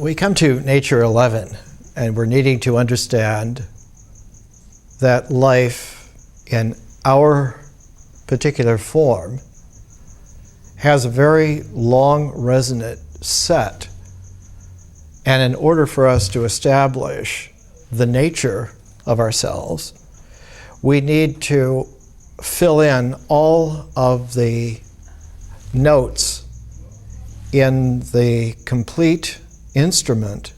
We come to Nature 11, and we're needing to understand that life in our particular form has a very long resonant set. And in order for us to establish the nature of ourselves, we need to fill in all of the notes in the complete instrument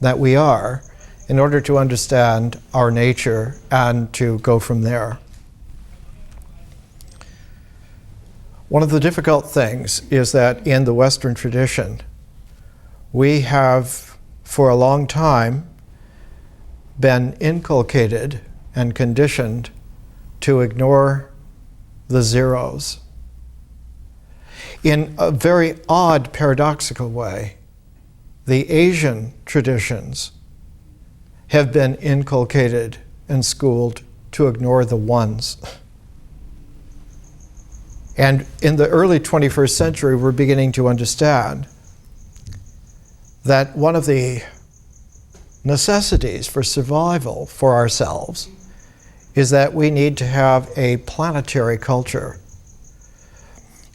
that we are in order to understand our nature and to go from there. One of the difficult things is that in the Western tradition, we have for a long time been inculcated and conditioned to ignore the zeros. In a very odd, paradoxical way, the Asian traditions have been inculcated and schooled to ignore the ones. And in the early 21st century, we're beginning to understand that one of the necessities for survival for ourselves is that we need to have a planetary culture,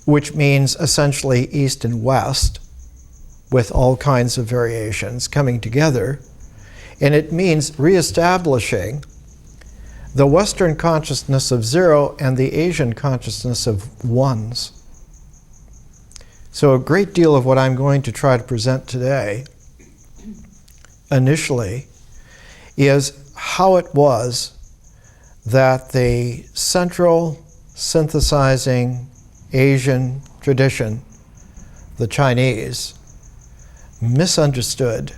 which means essentially East and West, with all kinds of variations coming together. And it means reestablishing the Western consciousness of zero and the Asian consciousness of ones. So a great deal of what I'm going to try to present today, initially, is how it was that the central synthesizing Asian tradition, the Chinese, misunderstood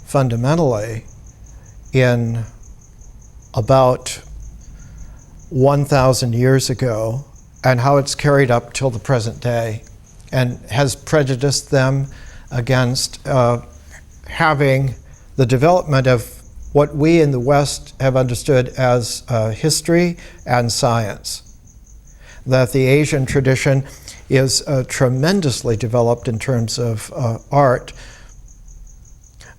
fundamentally in about 1,000 years ago, and how it's carried up till the present day, and has prejudiced them against having the development of what we in the West have understood as history and science. That the Asian tradition is tremendously developed in terms of art,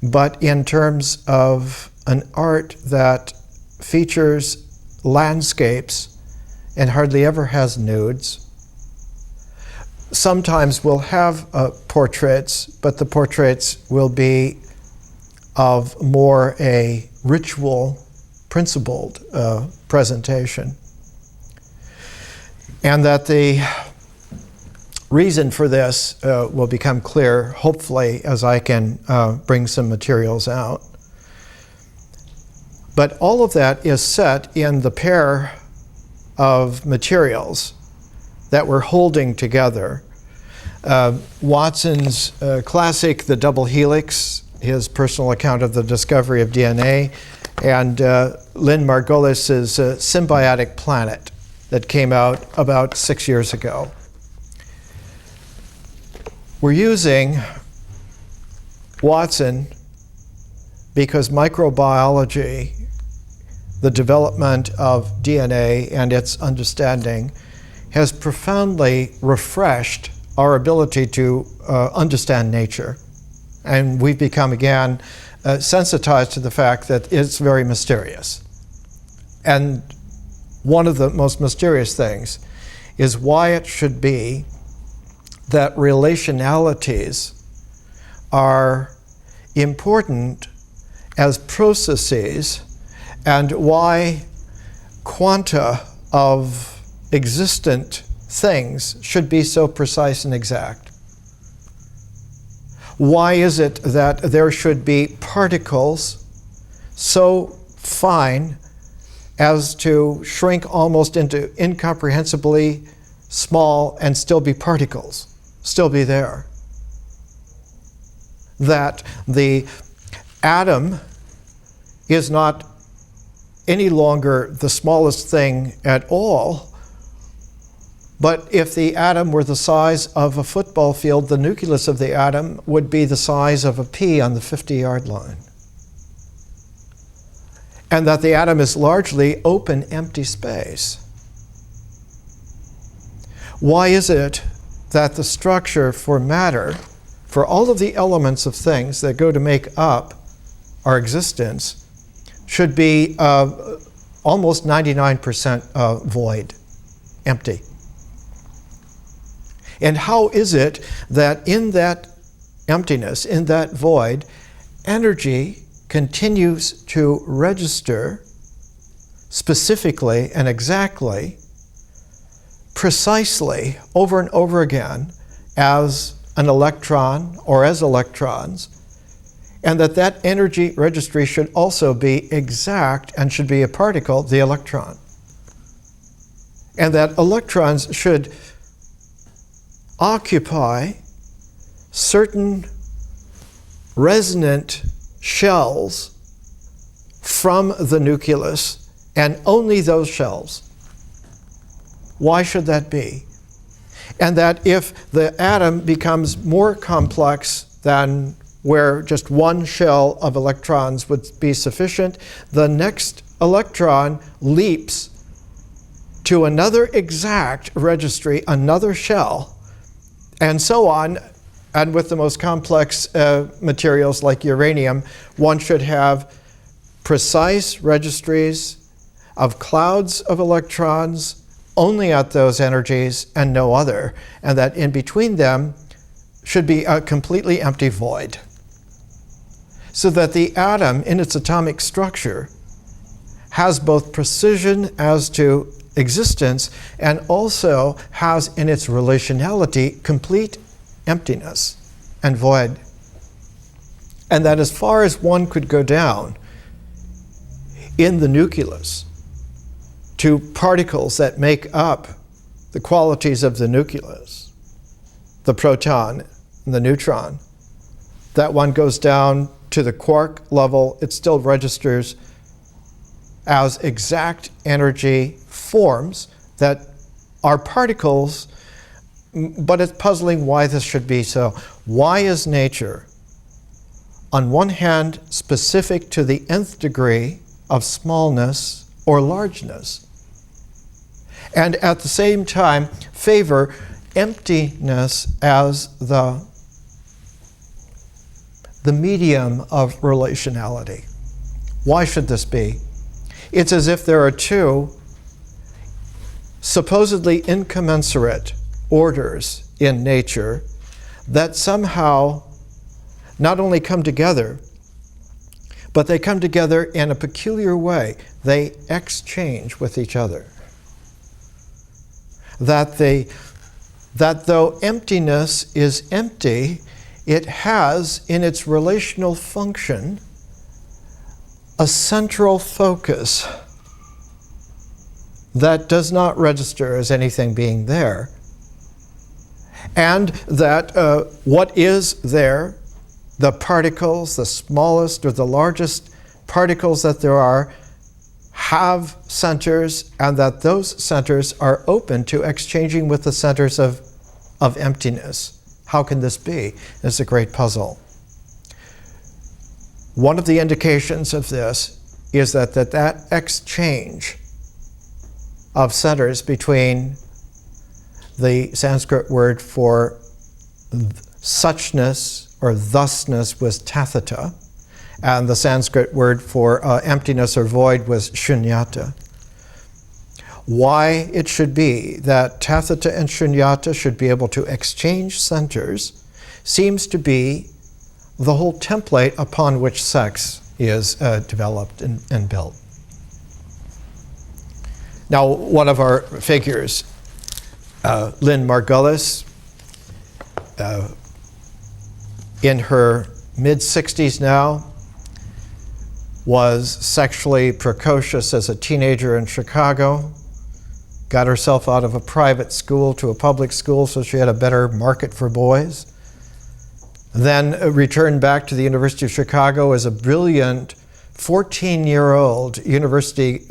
but in terms of an art that features landscapes and hardly ever has nudes. Sometimes we'll have portraits, but the portraits will be of more a ritual, principled presentation. And that the reason for this will become clear, hopefully, as I can bring some materials out. But all of that is set in the pair of materials that we're holding together. Watson's classic, The Double Helix, his personal account of the discovery of DNA, and Lynn Margulis's Symbiotic Planet that came out about 6 years ago. We're using Watson because microbiology, the development of DNA and its understanding, has profoundly refreshed our ability to understand nature. And we've become, again, sensitized to the fact that it's very mysterious. And one of the most mysterious things is why it should be that relationalities are important as processes, and why quanta of existent things should be so precise and exact. Why is it that there should be particles so fine as to shrink almost into incomprehensibly small and still be particles, still be there? That the atom is not any longer the smallest thing at all, but if the atom were the size of a football field, the nucleus of the atom would be the size of a pea on the 50-yard line. And that the atom is largely open, empty space. Why is it that the structure for matter, for all of the elements of things that go to make up our existence should be almost 99% void, empty. And how is it that in that emptiness, in that void, energy continues to register specifically and exactly, precisely, over and over again as an electron or as electrons, and that energy registry should also be exact and should be a particle, the electron. And that electrons should occupy certain resonant shells from the nucleus, and only those shells. Why should that be? And that if the atom becomes more complex than where just one shell of electrons would be sufficient, the next electron leaps to another exact registry, another shell, and so on. And with the most complex materials like uranium, one should have precise registries of clouds of electrons only at those energies and no other, and that in between them should be a completely empty void. So that the atom in its atomic structure has both precision as to existence and also has in its relationality complete emptiness and void. And that as far as one could go down in the nucleus to particles that make up the qualities of the nucleus, the proton and the neutron, that one goes down to the quark level, it still registers as exact energy forms that are particles, but it's puzzling why this should be so. Why is nature, on one hand, specific to the nth degree of smallness or largeness, and at the same time favor emptiness as the medium of relationality? Why should this be? It's as if there are two supposedly incommensurate orders in nature that somehow not only come together, but they come together in a peculiar way. They exchange with each other. That though emptiness is empty, it has in its relational function a central focus that does not register as anything being there. And that what is there, the particles, the smallest or the largest particles that there are, have centers, and that those centers are open to exchanging with the centers of emptiness. How can this be? It's a great puzzle. One of the indications of this is that exchange of centers between the Sanskrit word for suchness or thusness was tathata, and the Sanskrit word for emptiness or void was shunyata. Why it should be that tathata and shunyata should be able to exchange centers seems to be the whole template upon which sex is developed and built. Now, one of our figures, Lynn Margulis, in her mid-60s now, was sexually precocious as a teenager in Chicago, got herself out of a private school to a public school so she had a better market for boys, then returned back to the University of Chicago as a brilliant 14-year-old university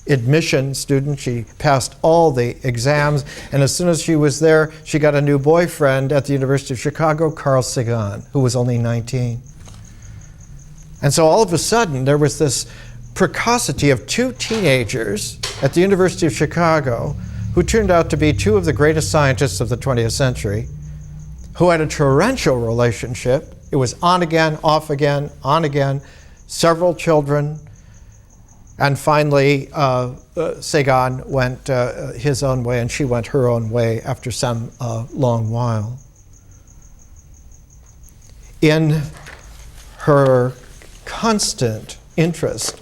admission student. She passed all the exams, and as soon as she was there, she got a new boyfriend at the University of Chicago, Carl Sagan, who was only 19. And so all of a sudden, there was this precocity of two teenagers at the University of Chicago who turned out to be two of the greatest scientists of the 20th century, who had a torrential relationship. It was on again, off again, on again, several children, and finally Sagan went his own way and she went her own way after some long while. In her constant interest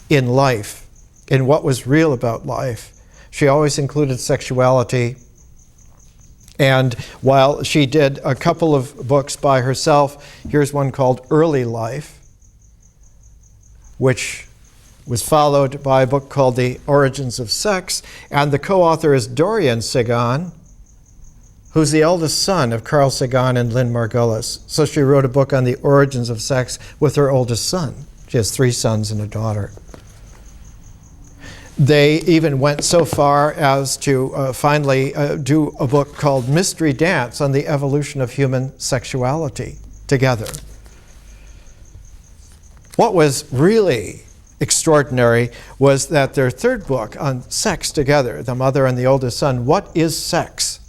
in life, in what was real about life, she always included sexuality. And while she did a couple of books by herself, here's one called Early Life, which was followed by a book called The Origins of Sex, and the co-author is Dorian Sagan, who's the eldest son of Carl Sagan and Lynn Margulis. So she wrote a book on the origins of sex with her oldest son. She has 3 sons and a daughter. They even went so far as to finally do a book called Mystery Dance on the evolution of human sexuality together. What was really extraordinary was that their third book on sex together, the mother and the oldest son, What is Sex?,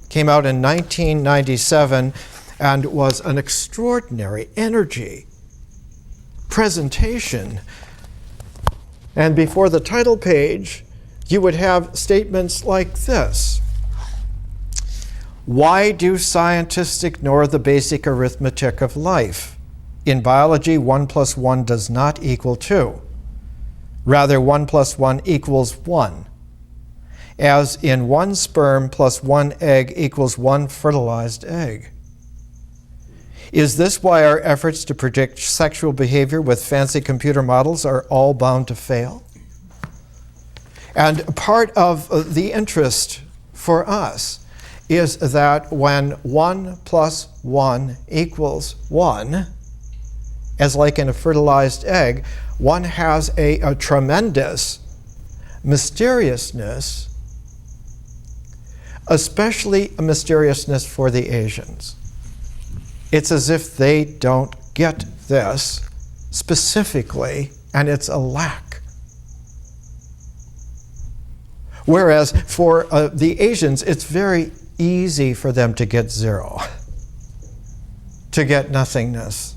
came out in 1997 and was an extraordinary energy, presentation. And before the title page, you would have statements like this. Why do scientists ignore the basic arithmetic of life? In biology, 1 + 1 does not equal 2. Rather, 1 + 1 equals 1. As in 1 sperm plus 1 egg equals 1 fertilized egg. Is this why our efforts to predict sexual behavior with fancy computer models are all bound to fail? And part of the interest for us is that when 1 + 1 equals 1, as like in a fertilized egg, one has a tremendous mysteriousness, especially a mysteriousness for the Asians. It's as if they don't get this specifically, and it's a lack. Whereas for the Asians, it's very easy for them to get 0, to get nothingness,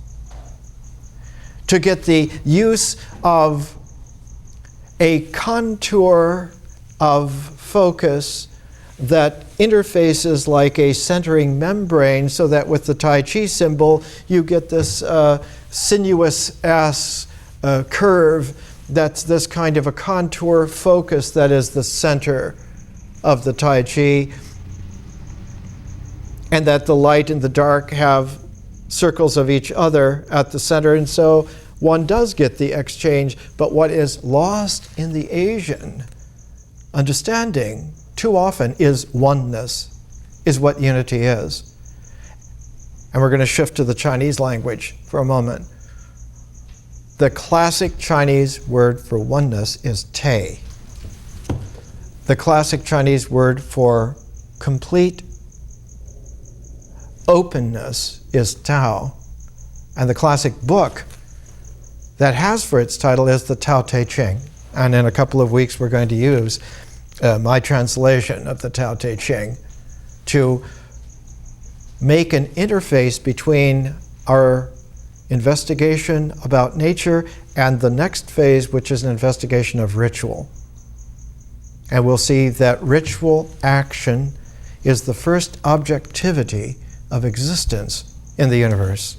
to get the use of a contour of focus that interfaces like a centering membrane, so that with the Tai Chi symbol, you get this sinuous curve that's this kind of a contour focus that is the center of the Tai Chi, and that the light and the dark have circles of each other at the center, and so one does get the exchange. But what is lost in the Asian understanding too often is oneness, is what unity is. And we're going to shift to the Chinese language for a moment. The classic Chinese word for oneness is Te. The classic Chinese word for complete openness is Tao. And the classic book that has for its title is the Tao Te Ching. And in a couple of weeks, we're going to use my translation of the Tao Te Ching to make an interface between our investigation about nature and the next phase, which is an investigation of ritual. And we'll see that ritual action is the first objectivity of existence in the universe.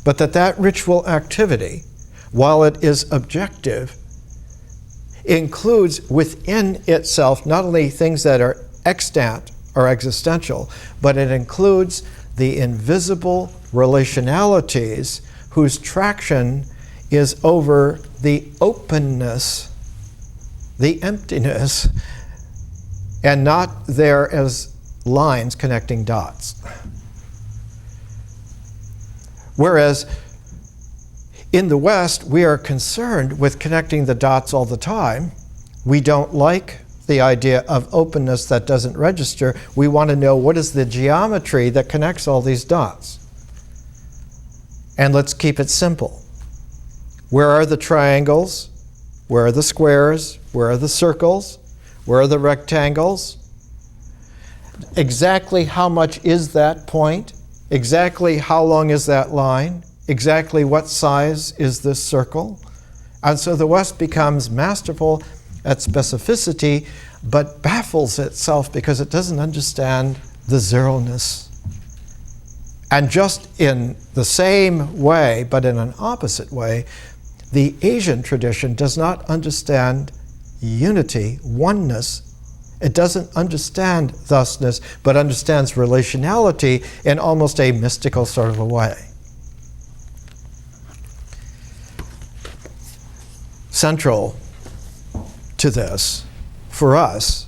But that ritual activity, while it is objective, includes within itself not only things that are extant or existential, but it includes the invisible relationalities whose traction is over the openness, the emptiness, and not there as lines connecting dots. Whereas in the West, we are concerned with connecting the dots all the time. We don't like the idea of openness that doesn't register. We want to know what is the geometry that connects all these dots. And let's keep it simple. Where are the triangles? Where are the squares? Where are the circles? Where are the rectangles? Exactly how much is that point? Exactly how long is that line? Exactly what size is this circle? And so the West becomes masterful at specificity, but baffles itself because it doesn't understand the zeroness. And just in the same way, but in an opposite way, the Asian tradition does not understand unity, oneness. It doesn't understand thusness, but understands relationality in almost a mystical sort of a way. Central to this, for us,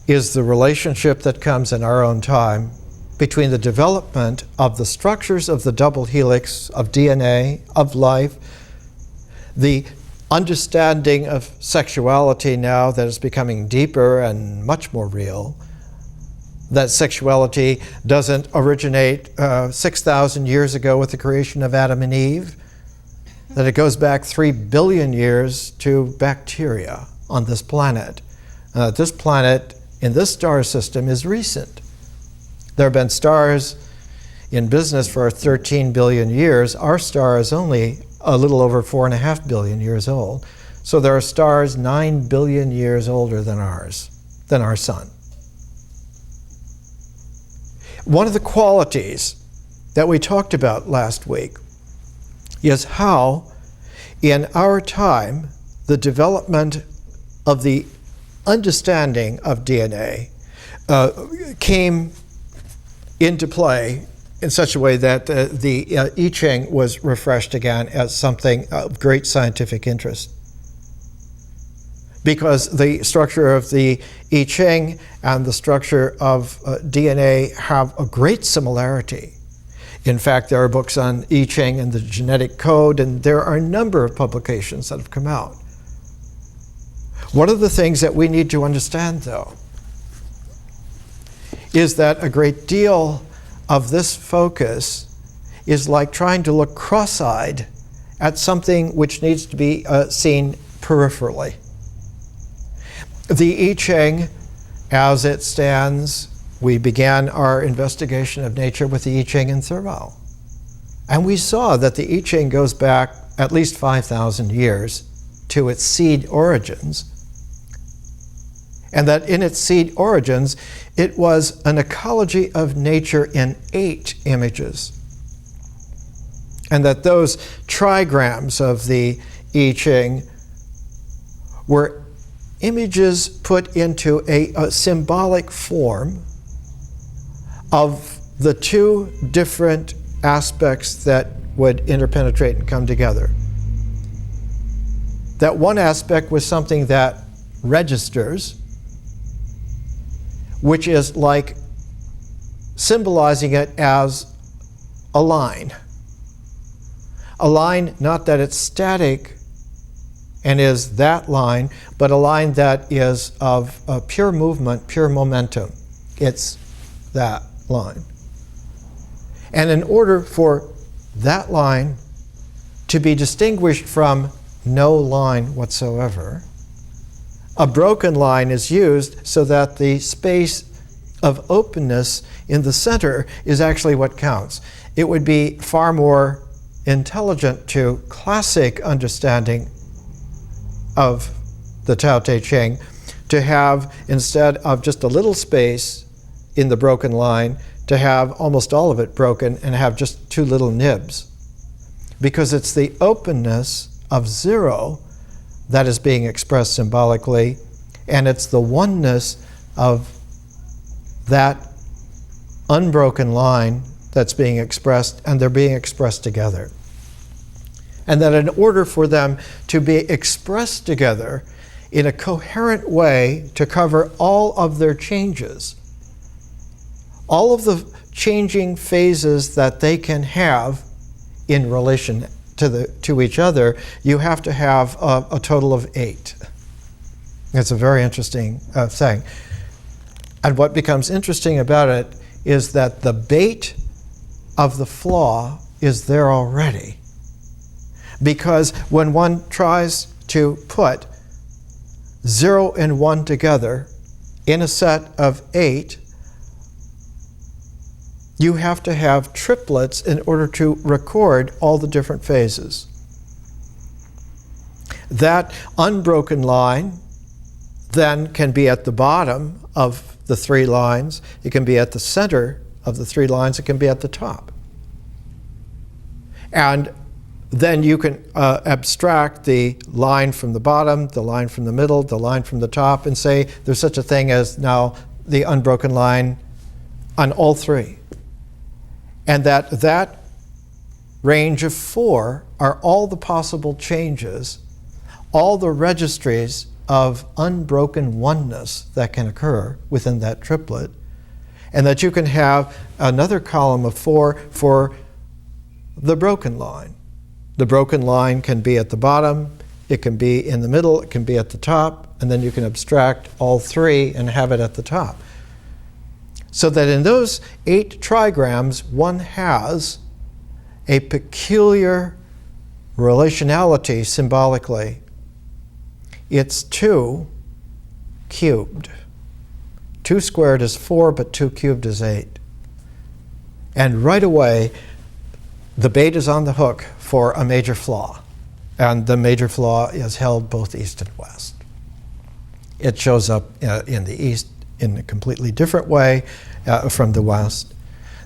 is the relationship that comes in our own time between the development of the structures of the double helix of DNA, of life, the understanding of sexuality now that is becoming deeper and much more real, that sexuality doesn't originate 6,000 years ago with the creation of Adam and Eve, that it goes back 3 billion years to bacteria on this planet. This planet in this star system is recent. There have been stars in business for 13 billion years. Our star is only a little over 4.5 billion years old. So there are stars 9 billion years older than ours, than our sun. One of the qualities that we talked about last week is how, in our time, the development of the understanding of DNA came into play in such a way that the I Ching was refreshed again as something of great scientific interest. Because the structure of the I Ching and the structure of DNA have a great similarity. In fact, there are books on I Ching and the genetic code, and there are a number of publications that have come out. One of the things that we need to understand, though, is that a great deal of this focus is like trying to look cross-eyed at something which needs to be seen peripherally. The I Ching, as it stands, we began our investigation of nature with the I Ching in Thoreau. And we saw that the I Ching goes back at least 5,000 years to its seed origins, and that in its seed origins, it was an ecology of nature in 8 images. And that those trigrams of the I Ching were images put into a symbolic form of the 2 different aspects that would interpenetrate and come together. That one aspect was something that registers, which is like symbolizing it as a line. A line, not that it's static and is that line, but a line that is of pure movement, pure momentum. It's that line. And in order for that line to be distinguished from no line whatsoever, a broken line is used so that the space of openness in the center is actually what counts. It would be far more intelligent to classic understanding of the Tao Te Ching to have, instead of just a little space in the broken line, to have almost all of it broken and have just 2 little nibs. Because it's the openness of zero that is being expressed symbolically, and it's the oneness of that unbroken line that's being expressed, and they're being expressed together. And that in order for them to be expressed together in a coherent way to cover all of their changes, all of the changing phases that they can have in relation to each other, you have to have a total of 8. It's a very interesting thing. And what becomes interesting about it is that the bait of the flaw is there already. Because when one tries to put 0 and 1 together in a set of 8, You have to have triplets in order to record all the different phases. That unbroken line then can be at the bottom of the 3 lines. It can be at the center of the 3 lines. It can be at the top. And then you can abstract the line from the bottom, the line from the middle, the line from the top, and say there's such a thing as now the unbroken line on all 3. And that range of 4 are all the possible changes, all the registries of unbroken oneness that can occur within that triplet, and that you can have another column of 4 for the broken line. The broken line can be at the bottom, it can be in the middle, it can be at the top, and then you can abstract all 3 and have it at the top. So that in those 8 trigrams, one has a peculiar relationality symbolically. It's 2 cubed. 2 squared is 4, but 2 cubed is 8. And right away, the bait is on the hook for a major flaw. And the major flaw is held both east and west. It shows up in the east in a completely different way from the west.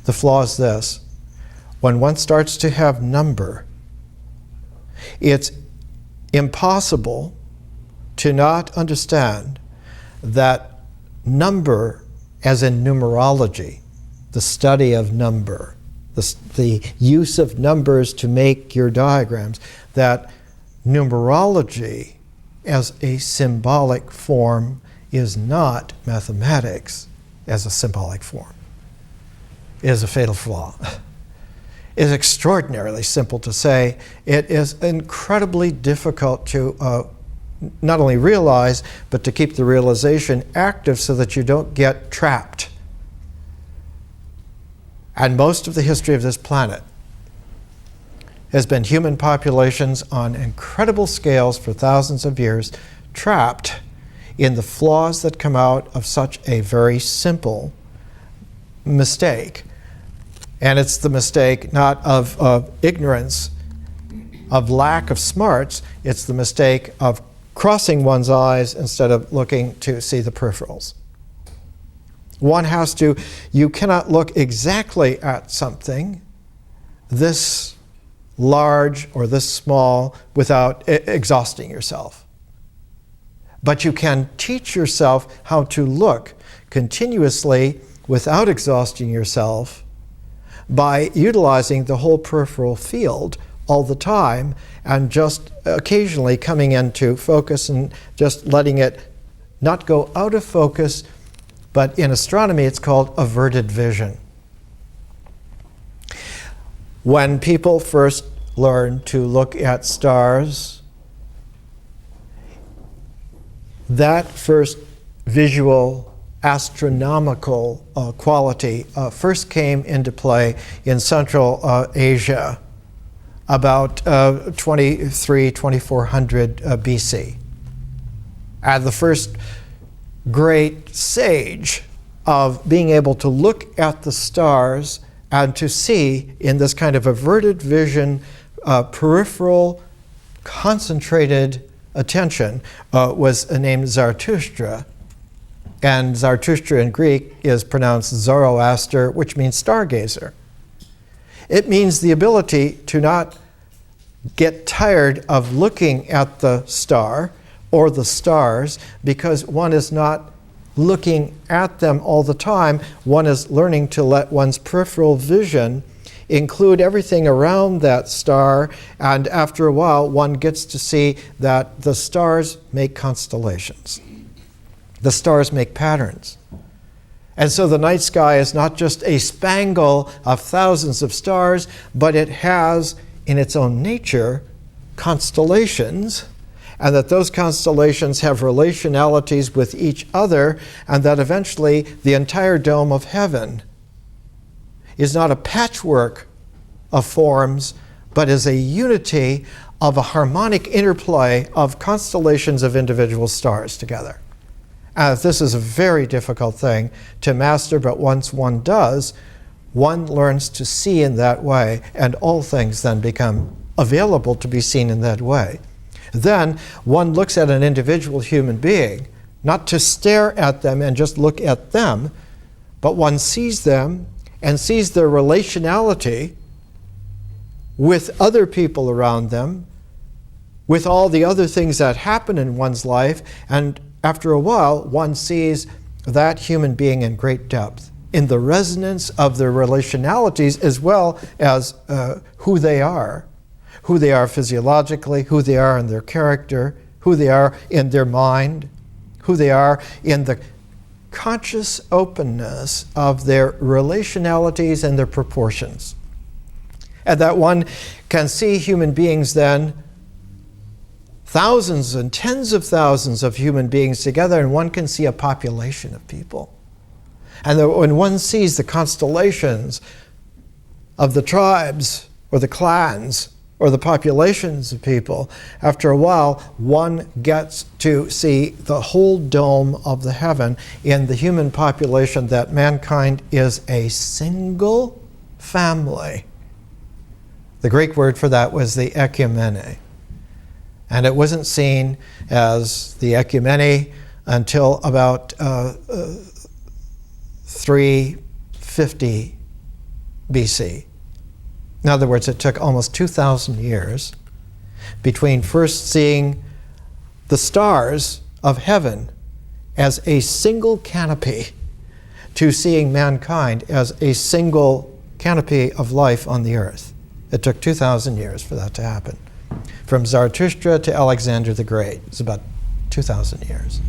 The flaw is this: when one starts to have number, it's impossible to not understand that number, as in numerology, the study of number, the use of numbers to make your diagrams, that numerology as a symbolic form is not mathematics as a symbolic form. It is a fatal flaw. It is extraordinarily simple to say. It is incredibly difficult to not only realize, but to keep the realization active so that you don't get trapped. And most of the history of this planet has been human populations on incredible scales for thousands of years, trapped in the flaws that come out of such a very simple mistake. And it's the mistake not of ignorance, of lack of smarts, it's the mistake of crossing one's eyes instead of looking to see the peripherals. One has to, you cannot look exactly at something this large or this small without exhausting yourself. But you can teach yourself how to look continuously without exhausting yourself by utilizing the whole peripheral field all the time and just occasionally coming into focus and just letting it not go out of focus, but in astronomy it's called averted vision. When people first learn to look at stars, that first visual astronomical quality first came into play in Central Asia about 2400 BC. And the first great sage of being able to look at the stars and to see in this kind of averted vision, peripheral, concentrated attention was named Zarathustra. And Zarathustra in Greek is pronounced Zoroaster, which means stargazer. It means the ability to not get tired of looking at the star or the stars because one is not looking at them all the time. One is learning to let one's peripheral vision include everything around that star, and after a while one gets to see that the stars make constellations. The stars make patterns. And so the night sky is not just a spangle of thousands of stars, but it has in its own nature constellations, and that those constellations have relationalities with each other, and that eventually the entire dome of heaven is not a patchwork of forms, but is a unity of a harmonic interplay of constellations of individual stars together. This is a very difficult thing to master, but once one does, one learns to see in that way, and all things then become available to be seen in that way. Then one looks at an individual human being, not to stare at them and just look at them, but one sees them and sees their relationality with other people around them, with all the other things that happen in one's life, and after a while, one sees that human being in great depth, in the resonance of their relationalities as well as who they are physiologically, who they are in their character, who they are in their mind, who they are in the conscious openness of their relationalities and their proportions. And that one can see human beings then, thousands and tens of thousands of human beings together, and one can see a population of people. And when one sees the constellations of the tribes or the clans or the populations of people, after a while, one gets to see the whole dome of the heaven in the human population, that mankind is a single family. The Greek word for that was the ecumene. And it wasn't seen as the ecumene until about 350 BC. In other words, it took almost 2,000 years between first seeing the stars of heaven as a single canopy to seeing mankind as a single canopy of life on the earth. It took 2,000 years for that to happen. From Zarathustra to Alexander the Great, it's about 2,000 years.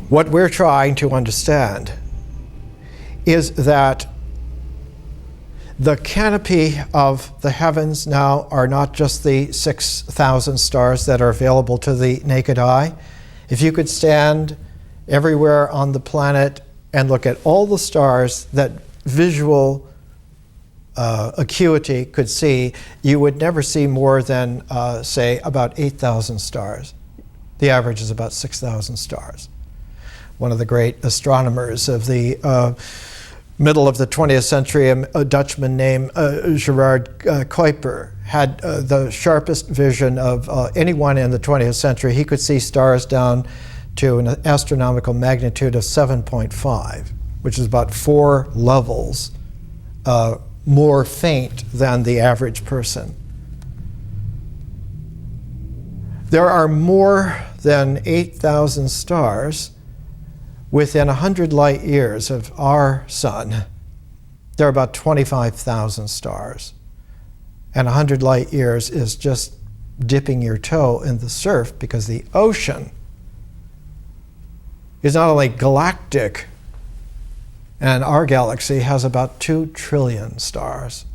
What we're trying to understand is that the canopy of the heavens now are not just the 6,000 stars that are available to the naked eye. If you could stand everywhere on the planet and look at all the stars that visual acuity could see, you would never see more than, say, about 8,000 stars. The average is about 6,000 stars. One of the great astronomers of the middle of the 20th century, a Dutchman named Gerard Kuiper, had the sharpest vision of anyone in the 20th century. He could see stars down to an astronomical magnitude of 7.5, which is about 4 levels more faint than the average person. There are more than 8,000 stars within 100 light years of our sun. There are about 25,000 stars. And 100 light years is just dipping your toe in the surf, because the ocean is not only galactic, and our galaxy has about 2 trillion stars,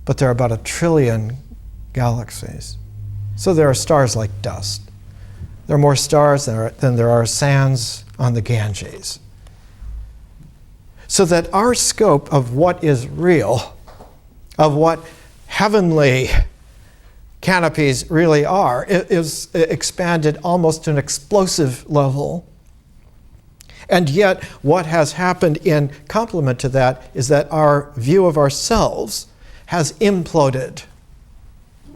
but there are about 1 trillion galaxies. So there are stars like dust. There are more stars than there are sands on the Ganges. So that our scope of what is real, of what heavenly canopies really are, is expanded almost to an explosive level. And yet, what has happened in complement to that is that our view of ourselves has imploded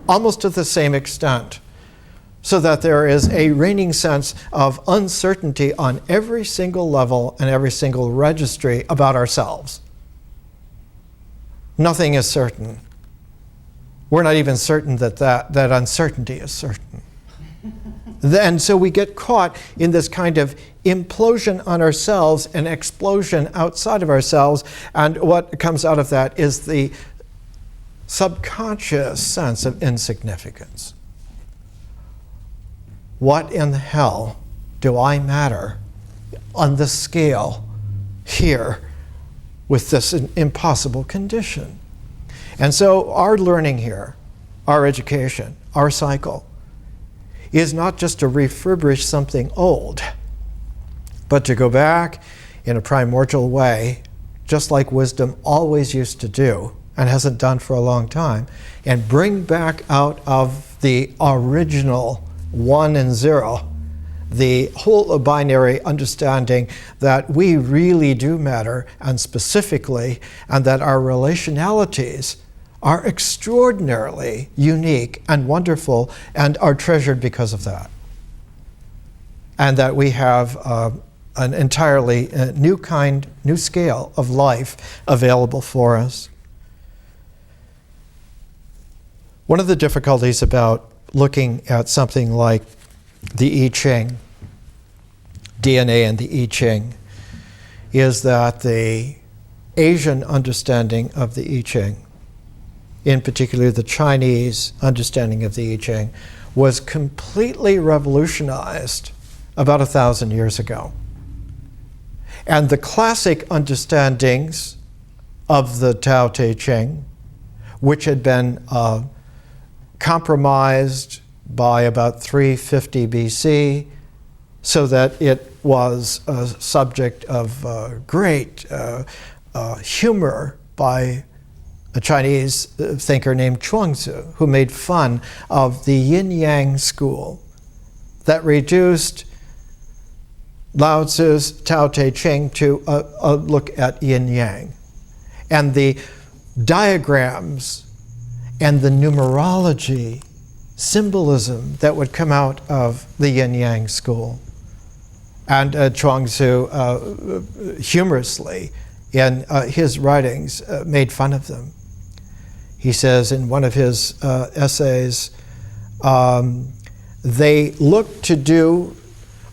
almost to the same extent, so that there is a reigning sense of uncertainty on every single level and every single registry about ourselves. Nothing is certain. We're not even certain that uncertainty is certain. And so we get caught in this kind of implosion on ourselves and explosion outside of ourselves, and what comes out of that is the subconscious sense of insignificance. What in the hell do I matter on this scale here with this impossible condition? And so our learning here, our education, our cycle, is not just to refurbish something old, but to go back in a primordial way, just like wisdom always used to do and hasn't done for a long time, and bring back out of the original 1 and 0 the whole binary understanding that we really do matter, and specifically, and that our relationalities are extraordinarily unique and wonderful and are treasured because of that. And that we have an entirely new scale of life available for us. One of the difficulties about looking at something like the I Ching, DNA and the I Ching, is that the Asian understanding of the I Ching, in particular the Chinese understanding of the I Ching, was completely revolutionized about 1,000 years ago. And the classic understandings of the Tao Te Ching, which had been compromised by about 350 BC, so that it was a subject of great humor by a Chinese thinker named Chuang-Tzu, who made fun of the yin-yang school that reduced Lao Tzu's Tao Te Ching to a look at yin-yang. And the diagrams and the numerology, symbolism that would come out of the yin-yang school. And Chuang-Tzu humorously in his writings made fun of them. He says in one of his essays, they look to do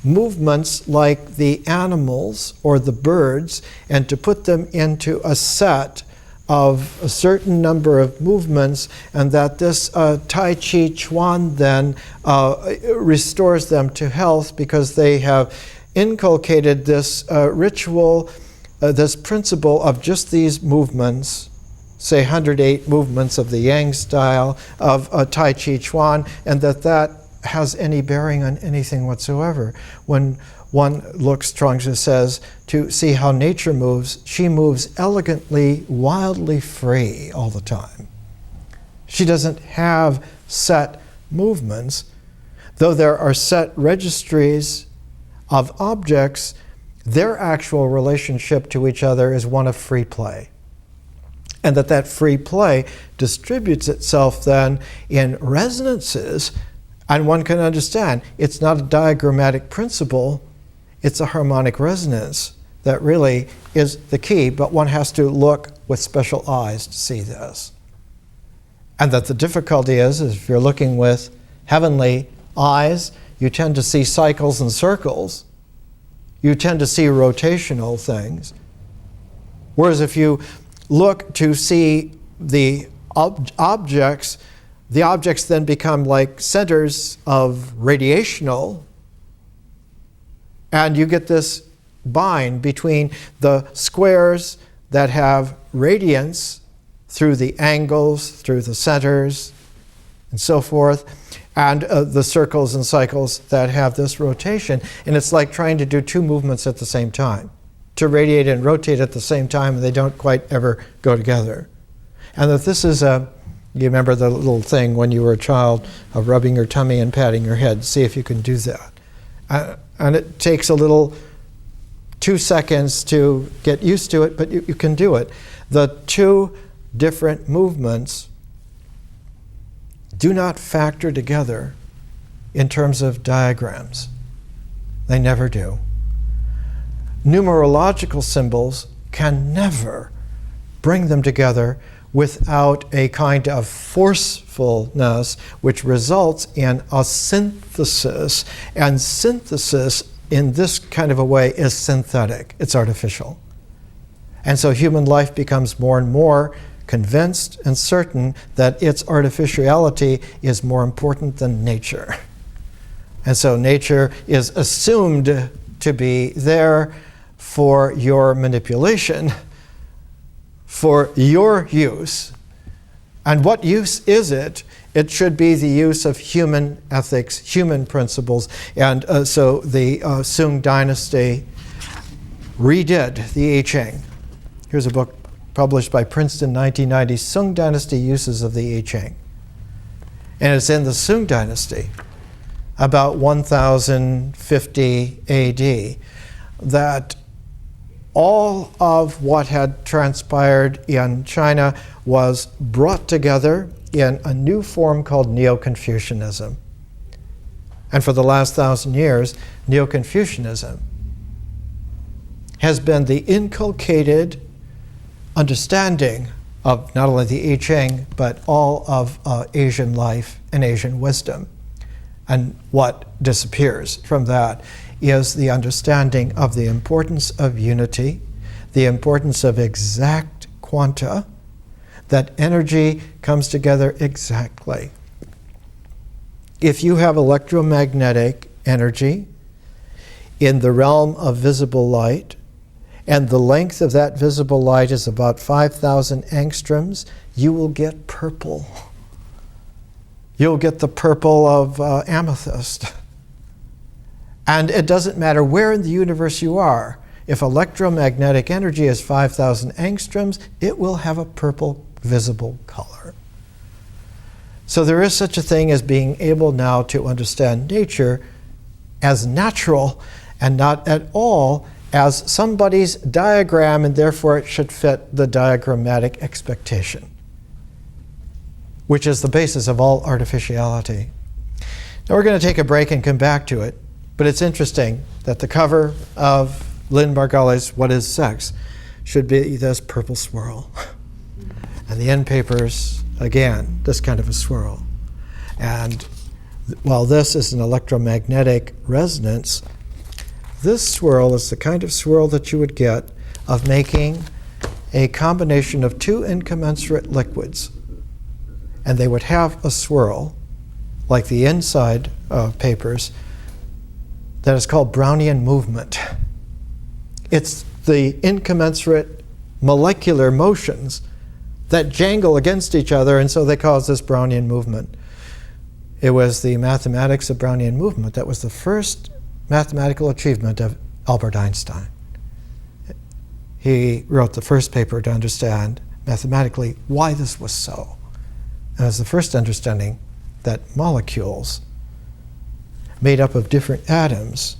movements like the animals or the birds, and to put them into a set of a certain number of movements, and that this Tai Chi Chuan then restores them to health, because they have inculcated this ritual, this principle of just these movements, say 108 movements of the Yang style of Tai Chi Chuan, and that has any bearing on anything whatsoever. When one looks, Chuang-Tzu says, to see how nature moves, she moves elegantly, wildly free all the time. She doesn't have set movements, though there are set registries of objects. Their actual relationship to each other is one of free play. And that free play distributes itself then in resonances. And one can understand it's not a diagrammatic principle, it's a harmonic resonance that really is the key, but one has to look with special eyes to see this. And that the difficulty is if you're looking with heavenly eyes, you tend to see cycles and circles. You tend to see rotational things. Whereas if you look to see the objects, the objects then become like centers of radiational, and you get this bind between the squares that have radiance through the angles, through the centers, and so forth, and the circles and cycles that have this rotation. And it's like trying to do two movements at the same time, to radiate and rotate at the same time, and they don't quite ever go together. And that this is you remember the little thing when you were a child of rubbing your tummy and patting your head. See if you can do that. And it takes a little 2 seconds to get used to it, but you can do it. The two different movements do not factor together in terms of diagrams. They never do. Numerological symbols can never bring them together without a kind of forcefulness which results in a synthesis. And synthesis in this kind of a way is synthetic. It's artificial. And so human life becomes more and more convinced and certain that its artificiality is more important than nature. And so nature is assumed to be there for your manipulation, for your use. And what use is it? It should be the use of human ethics, human principles. And so the Sung dynasty redid the I Ching. Here's a book published by Princeton, 1990, Sung Dynasty Uses of the I Ching. And it's in the Sung dynasty about 1050 AD, that all of what had transpired in China was brought together in a new form called Neo-Confucianism. And for the last 1,000 years, Neo-Confucianism has been the inculcated understanding of not only the I Ching, but all of Asian life and Asian wisdom. And what disappears from that is the understanding of the importance of unity, the importance of exact quanta, that energy comes together exactly. If you have electromagnetic energy in the realm of visible light, and the length of that visible light is about 5,000 angstroms, you will get purple. You'll get the purple of amethyst. And it doesn't matter where in the universe you are. If electromagnetic energy is 5,000 angstroms, it will have a purple visible color. So there is such a thing as being able now to understand nature as natural and not at all as somebody's diagram, and therefore it should fit the diagrammatic expectation, which is the basis of all artificiality. Now we're going to take a break and come back to it, but it's interesting that the cover of Lynn Margoli's What is Sex should be this purple swirl. And the end papers, again, this kind of a swirl. And while this is an electromagnetic resonance, this swirl is the kind of swirl that you would get of making a combination of two incommensurate liquids. And they would have a swirl, like the inside of papers, that is called Brownian movement. It's the incommensurate molecular motions that jangle against each other, and so they cause this Brownian movement. It was the mathematics of Brownian movement that was the first mathematical achievement of Albert Einstein. He wrote the first paper to understand mathematically why this was so. And it was the first understanding that molecules made up of different atoms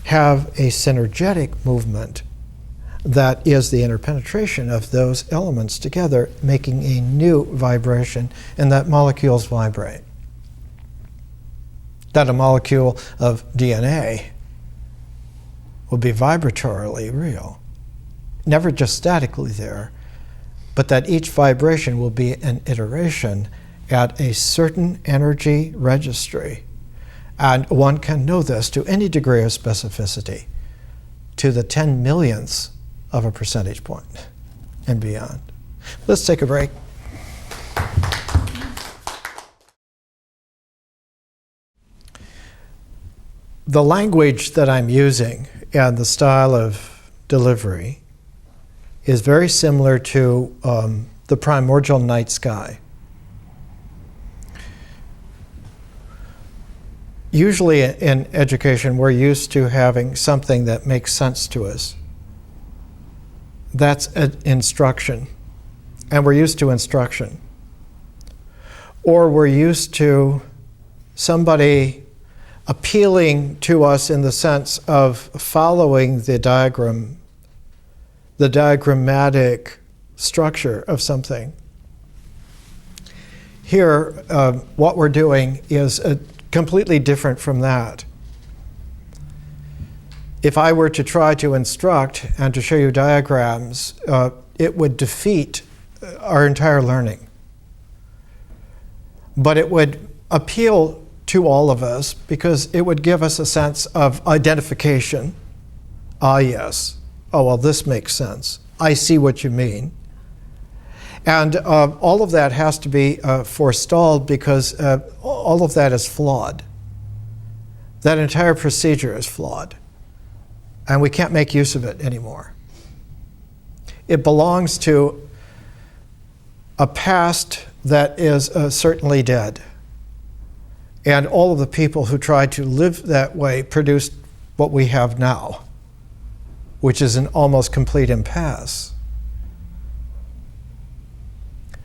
have a synergetic movement that is the interpenetration of those elements together, making a new vibration, and that molecules vibrate. That a molecule of DNA will be vibratorily real, never just statically there, but that each vibration will be an iteration at a certain energy registry. And one can know this to any degree of specificity, to the 10 millionths of a percentage point and beyond. Let's take a break. The language that I'm using and the style of delivery is very similar to the primordial night sky. Usually in education, we're used to having something that makes sense to us. That's instruction, and we're used to instruction. Or we're used to somebody appealing to us in the sense of following the diagram, the diagrammatic structure of something. Here, what we're doing is completely different from that. If I were to try to instruct and to show you diagrams, it would defeat our entire learning. But it would appeal to all of us because it would give us a sense of identification. Ah, yes. Oh, well, this makes sense. I see what you mean. And all of that has to be forestalled because all of that is flawed. That entire procedure is flawed. And we can't make use of it anymore. It belongs to a past that is certainly dead. And all of the people who tried to live that way produced what we have now, which is an almost complete impasse.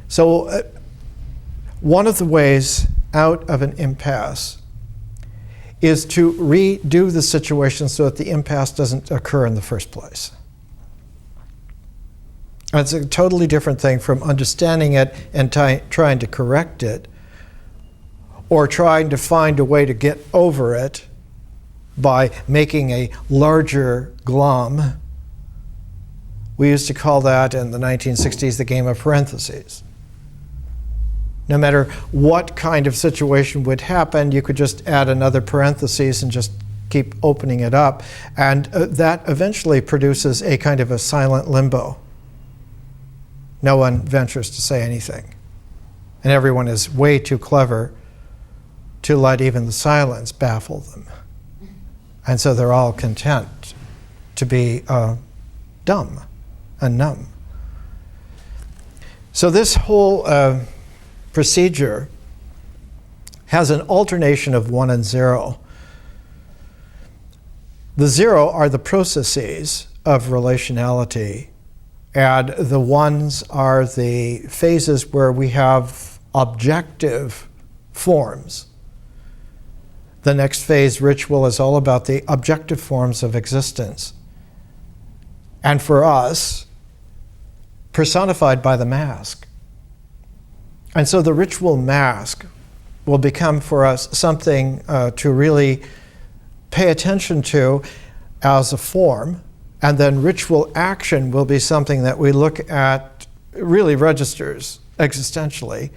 So one of the ways out of an impasse is to redo the situation so that the impasse doesn't occur in the first place. It's a totally different thing from understanding it and trying to correct it, or trying to find a way to get over it by making a larger glom. We used to call that in the 1960s the game of parentheses. No matter what kind of situation would happen, you could just add another parenthesis and just keep opening it up. And that eventually produces a kind of a silent limbo. No one ventures to say anything. And everyone is way too clever to let even the silence baffle them. And so they're all content to be dumb and numb. So this whole procedure has an alternation of 1 and 0. The 0 are the processes of relationality, and the 1s are the phases where we have objective forms. The next phase, ritual, is all about the objective forms of existence. And for us, personified by the mask. And so the ritual mask will become for us something to really pay attention to as a form, and then ritual action will be something that we look at, really registers existentially,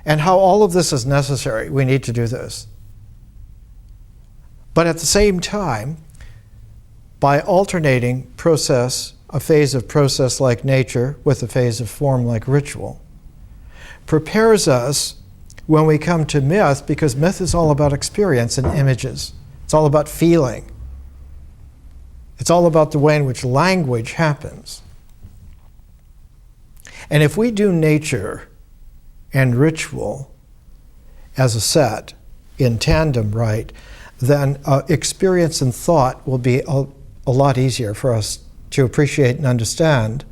and how all of this is necessary. We need to do this. But at the same time, by alternating a phase of process like nature with a phase of form like ritual, prepares us when we come to myth, because myth is all about experience and images. It's all about feeling. It's all about the way in which language happens. And if we do nature and ritual as a set in tandem right, then experience and thought will be a lot easier for us to appreciate and understand.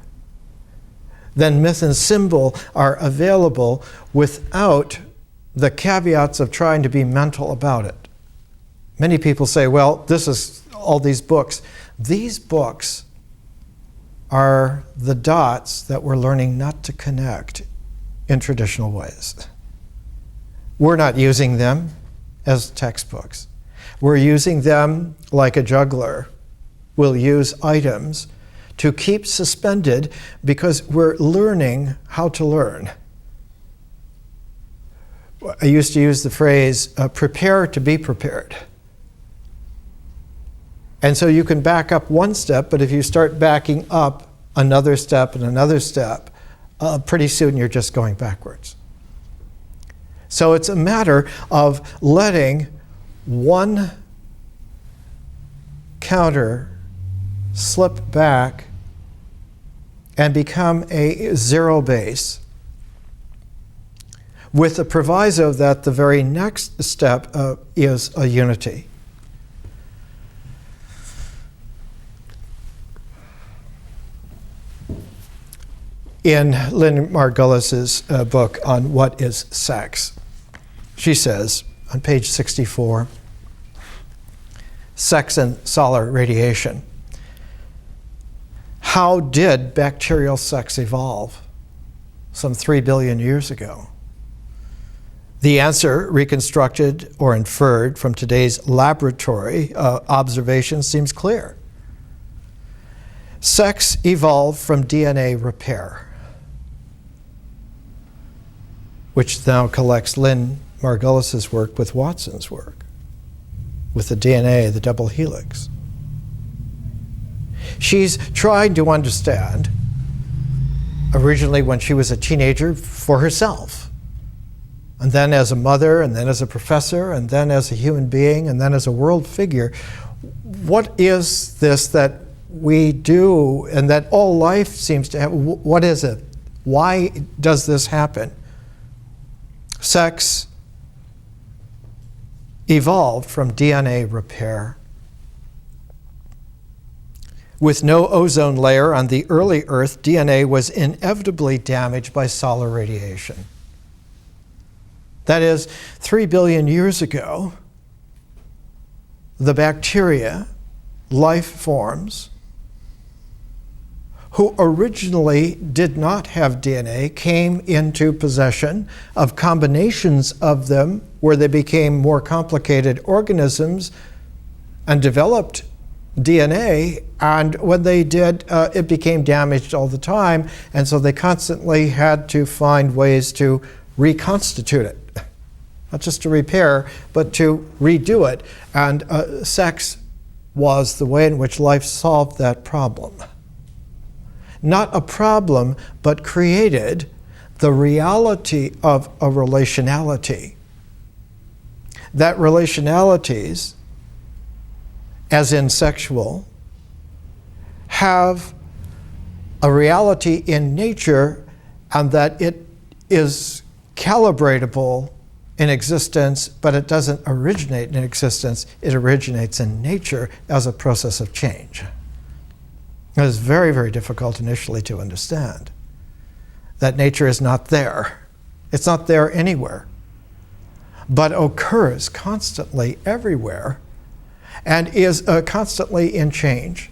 Then myth and symbol are available without the caveats of trying to be mental about it. Many people say, well, this is all these books. These books are the dots that we're learning not to connect in traditional ways. We're not using them as textbooks. We're using them like a juggler will use items to keep suspended, because we're learning how to learn. I used to use the phrase, prepare to be prepared. And so you can back up one step, but if you start backing up another step and another step, pretty soon you're just going backwards. So it's a matter of letting one counter slip back and become a 0 base, with the proviso that the very next step is a unity. In Lynn Margulis's book on what is sex, she says on page 64, sex and solar radiation. How did bacterial sex evolve some 3 billion years ago? The answer, reconstructed or inferred from today's laboratory observations, seems clear. Sex evolved from DNA repair, which now collects Lynn Margulis's work with Watson's work, with the DNA, the double helix. She's trying to understand, originally when she was a teenager, for herself, and then as a mother, and then as a professor, and then as a human being, and then as a world figure. What is this that we do and that all life seems to have? What is it? Why does this happen? Sex evolved from DNA repair. With no ozone layer on the early Earth, DNA was inevitably damaged by solar radiation. That is, 3 billion years ago, the bacteria, life forms, who originally did not have DNA, came into possession of combinations of them where they became more complicated organisms and developed DNA, and when they did, it became damaged all the time, and so they constantly had to find ways to reconstitute it. Not just to repair, but to redo it. And sex was the way in which life solved that problem. Not a problem, but created the reality of a relationality. That relationalities, as in sexual, have a reality in nature, and that it is calibratable in existence, but it doesn't originate in existence. It originates in nature as a process of change. It is very, very difficult initially to understand that nature is not there. It's not there anywhere, but occurs constantly everywhere and is constantly in change.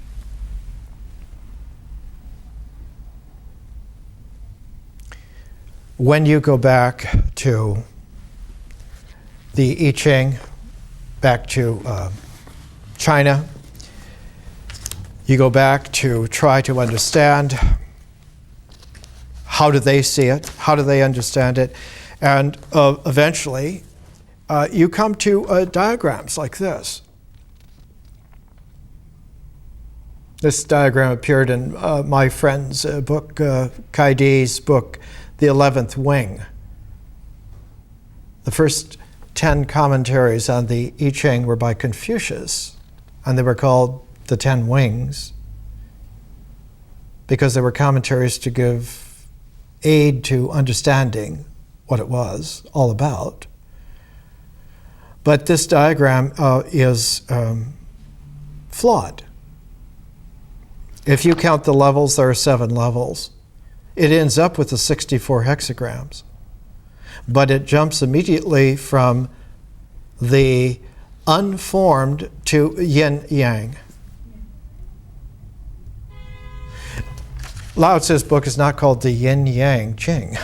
When you go back to the I Ching, back to China, you go back to try to understand how do they see it, how do they understand it, and eventually you come to diagrams like this. This diagram appeared in my friend's book, Kai Di's book, The 11th Wing. The first 10 commentaries on the I Ching were by Confucius, and they were called the 10 Wings because they were commentaries to give aid to understanding what it was all about. But this diagram is flawed. If you count the levels, there are 7 levels. It ends up with the 64 hexagrams. But it jumps immediately from the unformed to yin-yang. Lao Tzu's book is not called the Yin-Yang Ching.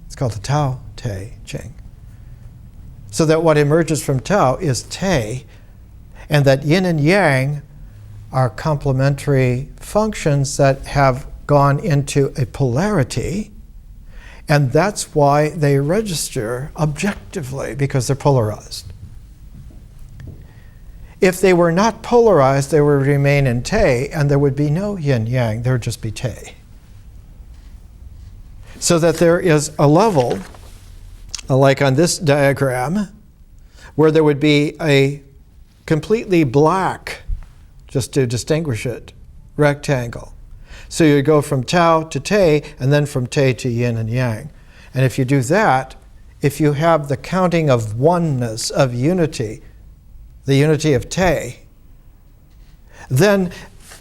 It's called the Tao Te Ching. So that what emerges from Tao is Te, and that yin and yang are complementary functions that have gone into a polarity, and that's why they register objectively, because they're polarized. If they were not polarized, they would remain in Te, and there would be no yin-yang, there would just be Te. So that there is a level, like on this diagram, where there would be a completely black, just to distinguish it, rectangle. So you go from Tao to Te, and then from Te to Yin and Yang. And if you do that, if you have the counting of oneness, of unity, the unity of Te, then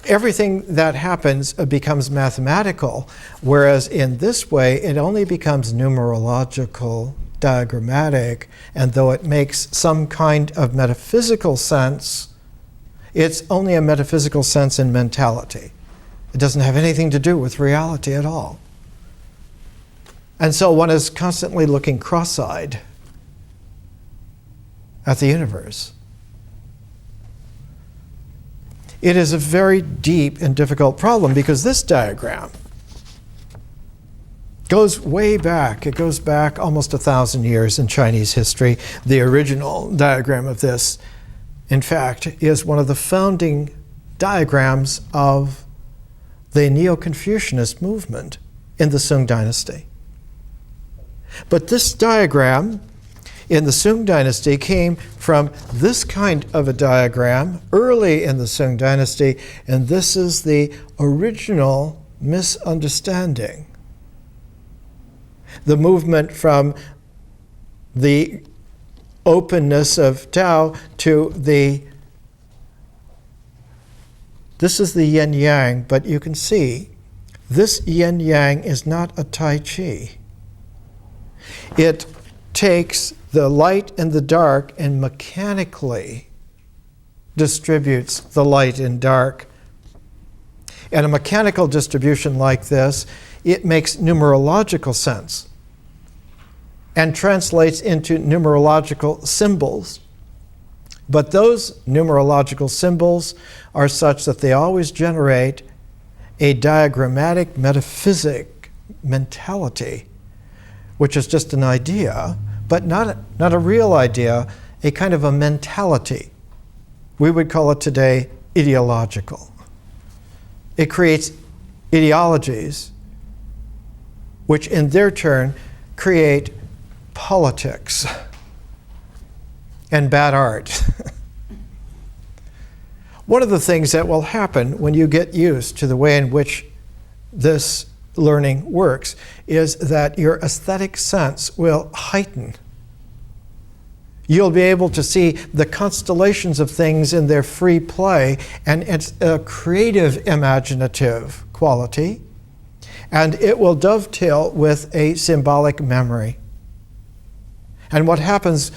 everything that happens becomes mathematical, whereas in this way it only becomes numerological, diagrammatic, and though it makes some kind of metaphysical sense, it's only a metaphysical sense in mentality. It doesn't have anything to do with reality at all. And so one is constantly looking cross-eyed at the universe. It is a very deep and difficult problem because this diagram goes way back. It goes back almost 1,000 years in Chinese history. The original diagram of this, in fact, is one of the founding diagrams of the Neo-Confucianist movement in the Sung dynasty. But this diagram in the Sung dynasty came from this kind of a diagram early in the Sung dynasty, and this is the original misunderstanding. The movement from the openness of Tao to this is the yin-yang, but you can see this yin-yang is not a Tai Chi. It takes the light and the dark and mechanically distributes the light and dark. And a mechanical distribution like this, it makes numerological sense and translates into numerological symbols. But those numerological symbols are such that they always generate a diagrammatic metaphysic mentality, which is just an idea, but not a real idea, a kind of a mentality. We would call it today ideological. It creates ideologies, which in their turn create politics and bad art. One of the things that will happen when you get used to the way in which this learning works is that your aesthetic sense will heighten. You'll be able to see the constellations of things in their free play, and it's a creative, imaginative quality, and it will dovetail with a symbolic memory. And what happens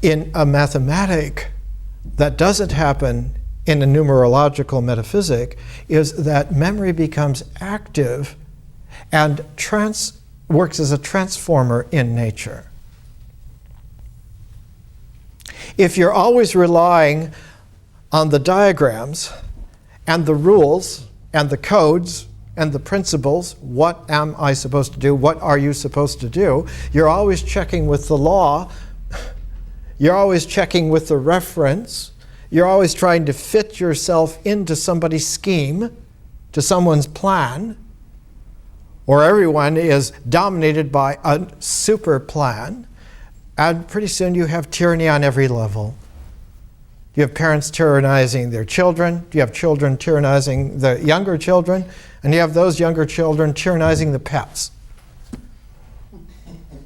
in a mathematic that doesn't happen in a numerological metaphysic is that memory becomes active and works as a transformer in nature. If you're always relying on the diagrams and the rules and the codes and the principles, what am I supposed to do? What are you supposed to do? You're always checking with the law. You're always checking with the reference. You're always trying to fit yourself into somebody's scheme, to someone's plan, or everyone is dominated by a super plan. And pretty soon you have tyranny on every level. You have parents tyrannizing their children. You have children tyrannizing the younger children. And you have those younger children tyrannizing the pets.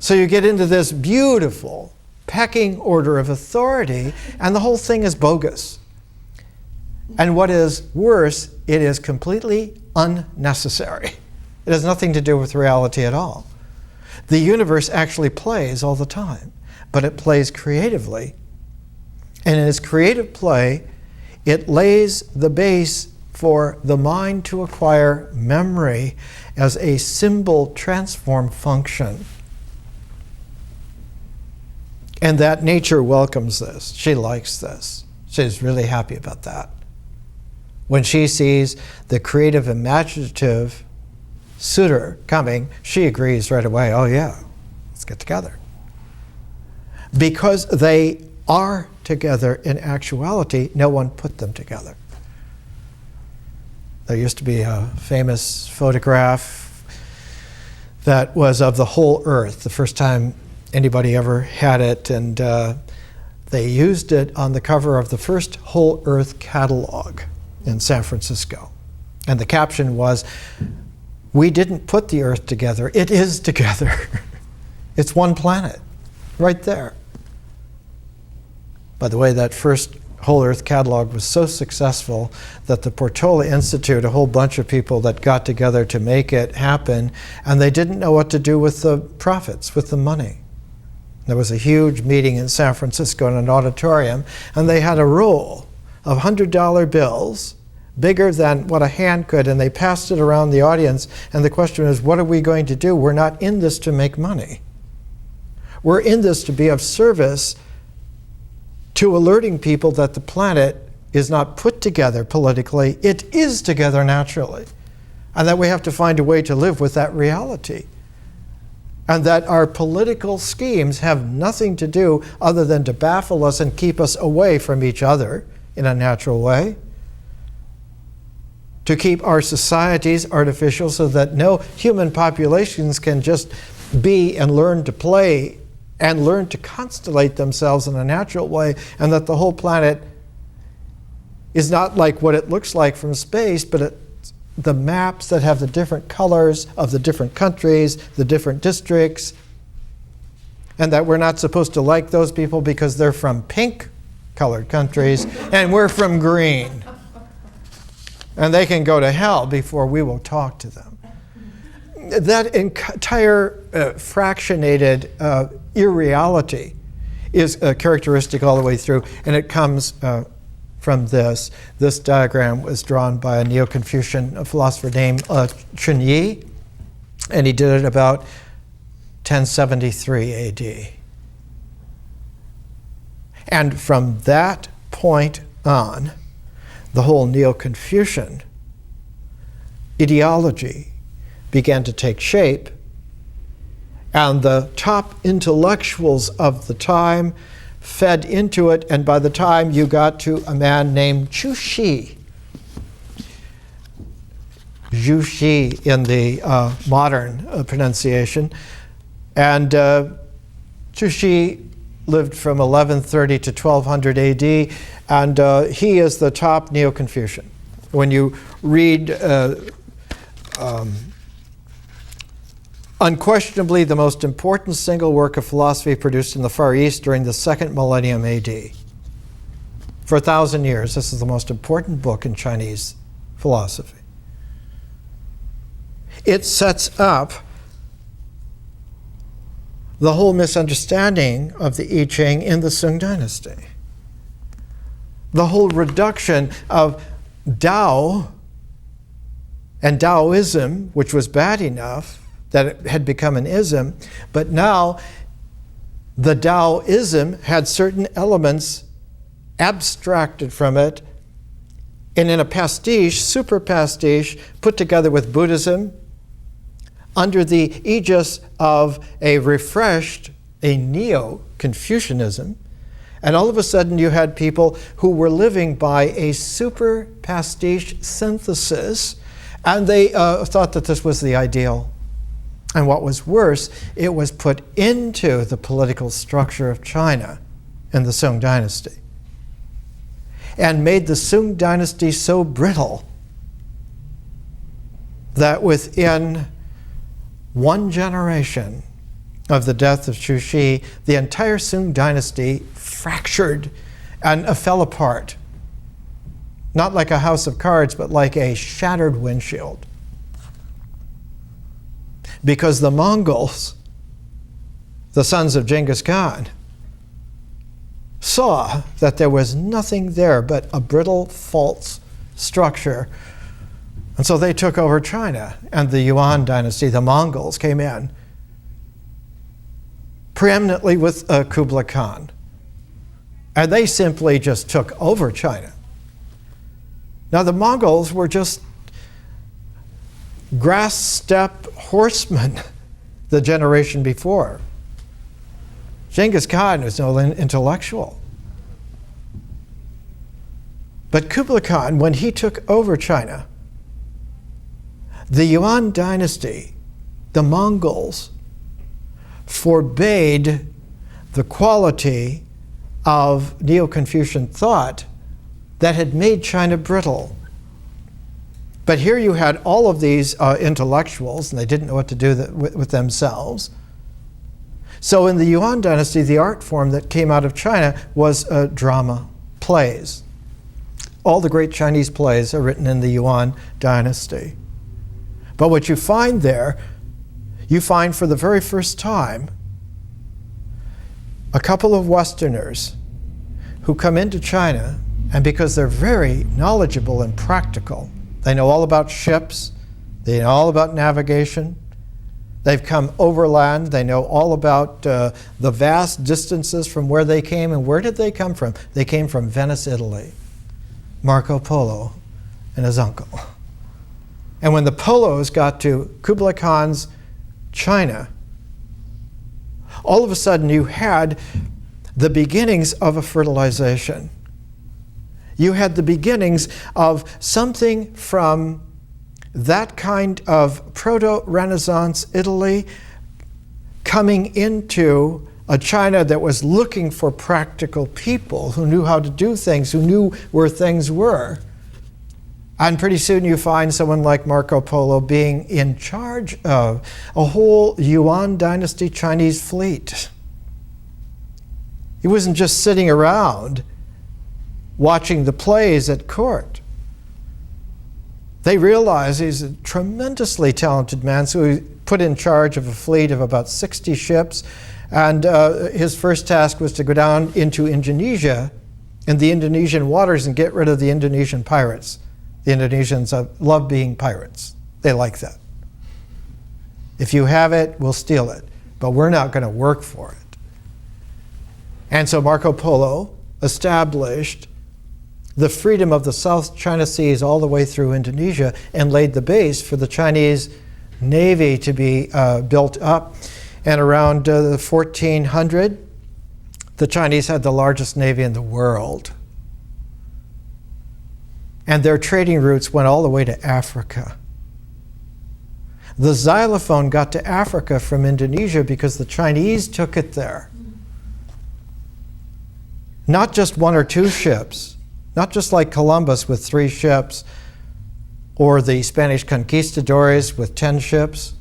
So you get into this beautiful pecking order of authority, and the whole thing is bogus. And what is worse, it is completely unnecessary. It has nothing to do with reality at all. The universe actually plays all the time, but it plays creatively. And in its creative play, it lays the base for the mind to acquire memory as a symbol transform function. And that nature welcomes this. She likes this. She's really happy about that. When she sees the creative, imaginative suitor coming, she agrees right away, oh yeah, let's get together. Because they are together in actuality, no one put them together. There used to be a famous photograph that was of the whole Earth, the first time anybody ever had it, and they used it on the cover of the first Whole Earth catalog in San Francisco. And the caption was, "We didn't put the Earth together, it is together." It's one planet, right there. By the way, that first Whole Earth catalog was so successful that the Portola Institute, a whole bunch of people that got together to make it happen, and they didn't know what to do with the profits, with the money. There was a huge meeting in San Francisco in an auditorium, and they had a roll of $100 bills, bigger than what a hand could, and they passed it around the audience, and the question is, what are we going to do? We're not in this to make money. We're in this to be of service to alerting people that the planet is not put together politically, it is together naturally, and that we have to find a way to live with that reality. And that our political schemes have nothing to do other than to baffle us and keep us away from each other in a natural way. To keep our societies artificial so that no human populations can just be and learn to play and learn to constellate themselves in a natural way, and that the whole planet is not like what it looks like from space, but it's the maps that have the different colors of the different countries, the different districts, and that we're not supposed to like those people because they're from pink-colored countries and we're from green. And they can go to hell before we will talk to them. That entire fractionated irreality is characteristic all the way through, and it comes from this. This diagram was drawn by a Neo-Confucian philosopher named Chun Yi, and he did it about 1073 AD. And from that point on, the whole Neo-Confucian ideology began to take shape, and the top intellectuals of the time fed into it, and by the time you got to a man named Zhu Xi in the modern pronunciation, and Zhu Xi lived from 1130 to 1200 AD, and he is the top Neo-Confucian. When you read unquestionably the most important single work of philosophy produced in the Far East during the second millennium AD. For 1,000 years, this is the most important book in Chinese philosophy. It sets up the whole misunderstanding of the I Ching in the Sung dynasty. The whole reduction of Tao and Taoism, which was bad enough that it had become an ism, but now the Taoism had certain elements abstracted from it and in a pastiche, super pastiche, put together with Buddhism under the aegis of a refreshed, a Neo-Confucianism. And all of a sudden you had people who were living by a super pastiche synthesis, and they thought that this was the ideal. And what was worse, it was put into the political structure of China in the Sung dynasty, and made the Sung dynasty so brittle that within one generation of the death of Zhu Xi, the entire Sung dynasty fractured and fell apart. Not like a house of cards, but like a shattered windshield. Because the Mongols, the sons of Genghis Khan, saw that there was nothing there but a brittle, false structure. And so they took over China, and the Yuan dynasty, the Mongols, came in, preeminently with Kublai Khan. And they simply just took over China. Now the Mongols were just grass steppe horsemen the generation before. Genghis Khan was no intellectual. But Kublai Khan, when he took over China, the Yuan dynasty, the Mongols, forbade the quality of Neo-Confucian thought that had made China brittle. But here you had all of these intellectuals, and they didn't know what to do with themselves. So in the Yuan dynasty, the art form that came out of China was drama, plays. All the great Chinese plays are written in the Yuan dynasty. But what you find there, you find for the very first time a couple of Westerners who come into China, and because they're very knowledgeable and practical, they know all about ships, they know all about navigation, they've come overland, they know all about the vast distances from where they came. And where did they come from? They came from Venice, Italy. Marco Polo and his uncle. And when the Polos got to Kublai Khan's China, all of a sudden you had the beginnings of a fertilization. You had the beginnings of something from that kind of proto-Renaissance Italy coming into a China that was looking for practical people who knew how to do things, who knew where things were. And pretty soon you find someone like Marco Polo being in charge of a whole Yuan dynasty Chinese fleet. He wasn't just sitting around watching the plays at court. They realized he's a tremendously talented man, so he put in charge of a fleet of about 60 ships, and his first task was to go down into Indonesia in the Indonesian waters and get rid of the Indonesian pirates. The Indonesians love being pirates. They like that. If you have it, we'll steal it, but we're not going to work for it. And so Marco Polo established the freedom of the South China Seas all the way through Indonesia and laid the base for the Chinese Navy to be built up. And around 1400, the Chinese had the largest navy in the world. And their trading routes went all the way to Africa. The xylophone got to Africa from Indonesia because the Chinese took it there. Not just one or two ships, not just like Columbus with 3 ships, or the Spanish conquistadores with 10 ships.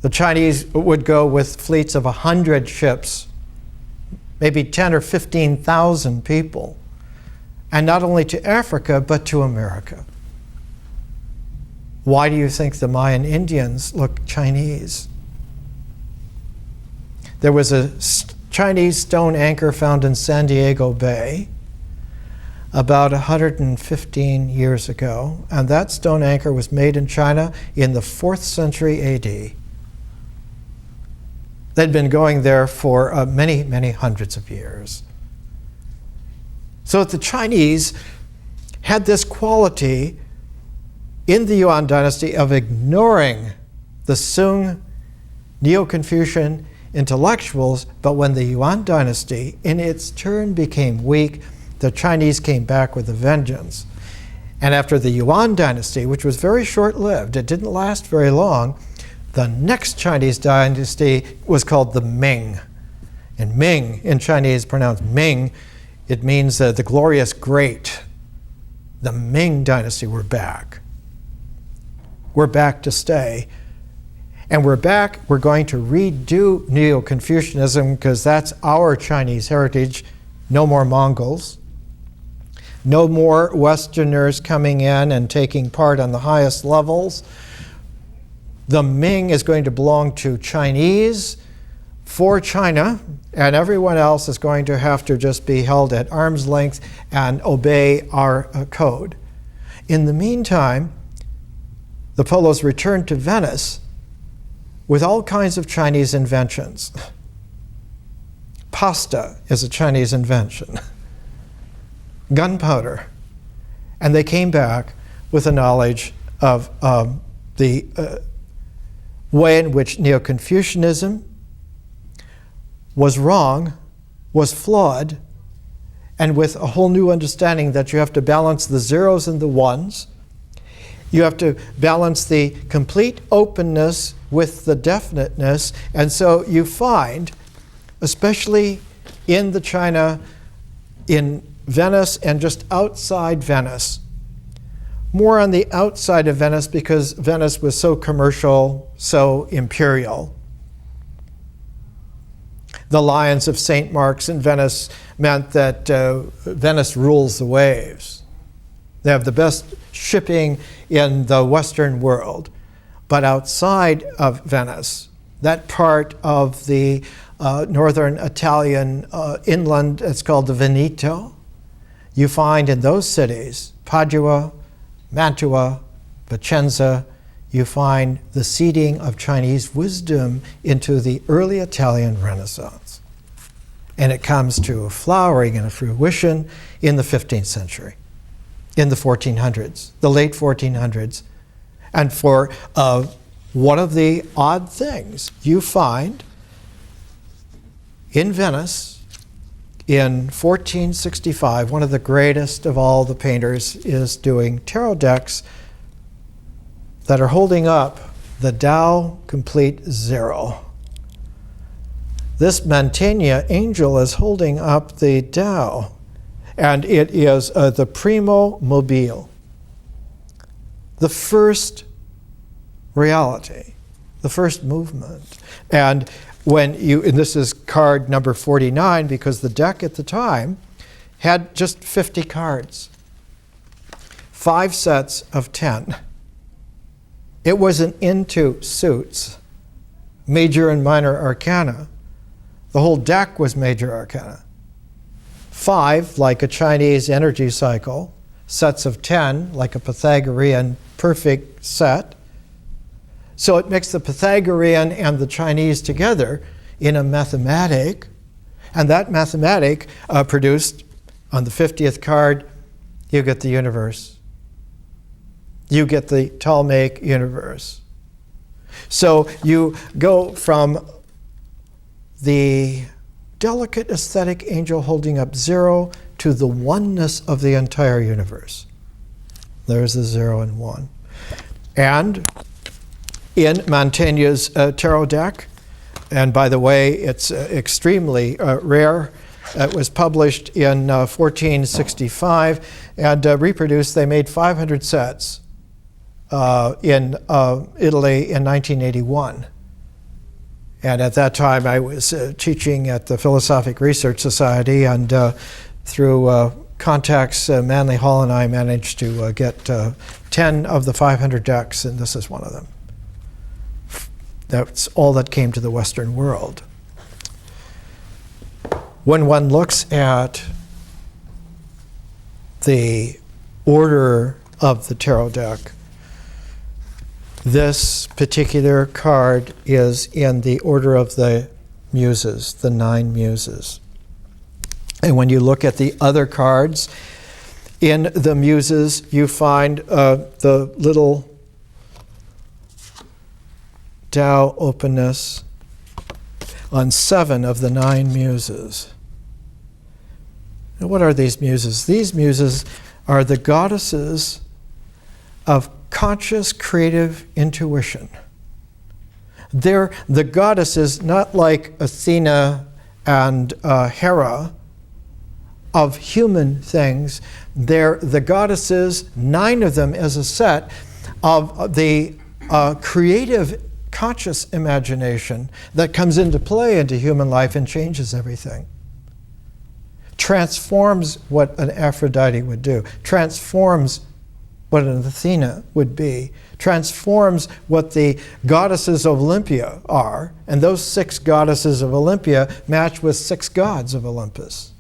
The Chinese would go with fleets of 100 ships, maybe 10 or 15,000 people, and not only to Africa, but to America. Why do you think the Mayan Indians look Chinese? There was a Chinese stone anchor found in San Diego Bay about 115 years ago, and that stone anchor was made in China in the 4th century AD. They'd been going there for many, many hundreds of years. So the Chinese had this quality in the Yuan dynasty of ignoring the Sung Neo-Confucian intellectuals, but when the Yuan dynasty in its turn became weak, the Chinese came back with a vengeance. And after the Yuan dynasty, which was very short-lived, it didn't last very long, the next Chinese dynasty was called the Ming. And Ming in Chinese pronounced Ming, it means the glorious great. The Ming dynasty, we're back. We're back to stay. And we're going to redo Neo-Confucianism because that's our Chinese heritage. No more Mongols. No more Westerners coming in and taking part on the highest levels. The Ming is going to belong to Chinese for China, and everyone else is going to have to just be held at arm's length and obey our code. In the meantime, the Polos returned to Venice with all kinds of Chinese inventions. Pasta is a Chinese invention. Gunpowder. And they came back with a knowledge of the way in which Neo-Confucianism was wrong, was flawed, and with a whole new understanding that you have to balance the zeros and the ones. You have to balance the complete openness with the definiteness. And so you find, especially in the China, in Venice and just outside Venice, more on the outside of Venice because Venice was so commercial, so imperial. The Lions of St. Mark's in Venice meant that Venice rules the waves. They have the best shipping in the Western world. But outside of Venice, that part of the northern Italian inland, it's called the Veneto, you find in those cities, Padua, Mantua, Vicenza, you find the seeding of Chinese wisdom into the early Italian Renaissance. And it comes to a flowering and a fruition in the 15th century, in the 1400s, the late 1400s. And for one of the odd things you find in Venice in 1465, one of the greatest of all the painters is doing tarot decks that are holding up the Tao Complete Zero. This Mantegna angel is holding up the Tao, and it is the primo mobile, the first reality, the first movement. And and this is card number 49, because the deck at the time had just 50 cards, 5 sets of 10. It wasn't into suits, major and minor arcana. The whole deck was major arcana. 5, like a Chinese energy cycle, sets of 10, like a Pythagorean perfect set. So it makes the Pythagorean and the Chinese together in a mathematic, and that mathematic produced on the 50th card, you get the universe. You get the Ptolemaic universe. So you go from the delicate aesthetic angel holding up 0 to the oneness of the entire universe. There's the 0 and 1. And in Mantegna's tarot deck, and by the way, it's extremely rare. It was published in 1465 and reproduced. They made 500 sets in Italy in 1981. And at that time, I was teaching at the Philosophic Research Society, and through contacts, Manly Hall and I managed to get 10 of the 500 decks, and this is one of them. That's all that came to the Western world. When one looks at the order of the tarot deck, this particular card is in the order of the muses, the 9 muses. And when you look at the other cards, in the muses, you find the little Tao openness on 7 of the 9 muses. Now, what are these muses? These muses are the goddesses of conscious creative intuition. They're the goddesses, not like Athena and Hera, of human things. They're the goddesses, 9 of them as a set, of the creative conscious imagination that comes into play into human life and changes everything. Transforms what an Aphrodite would do, transforms what an Athena would be, transforms what the goddesses of Olympia are, and those 6 goddesses of Olympia match with 6 gods of Olympus: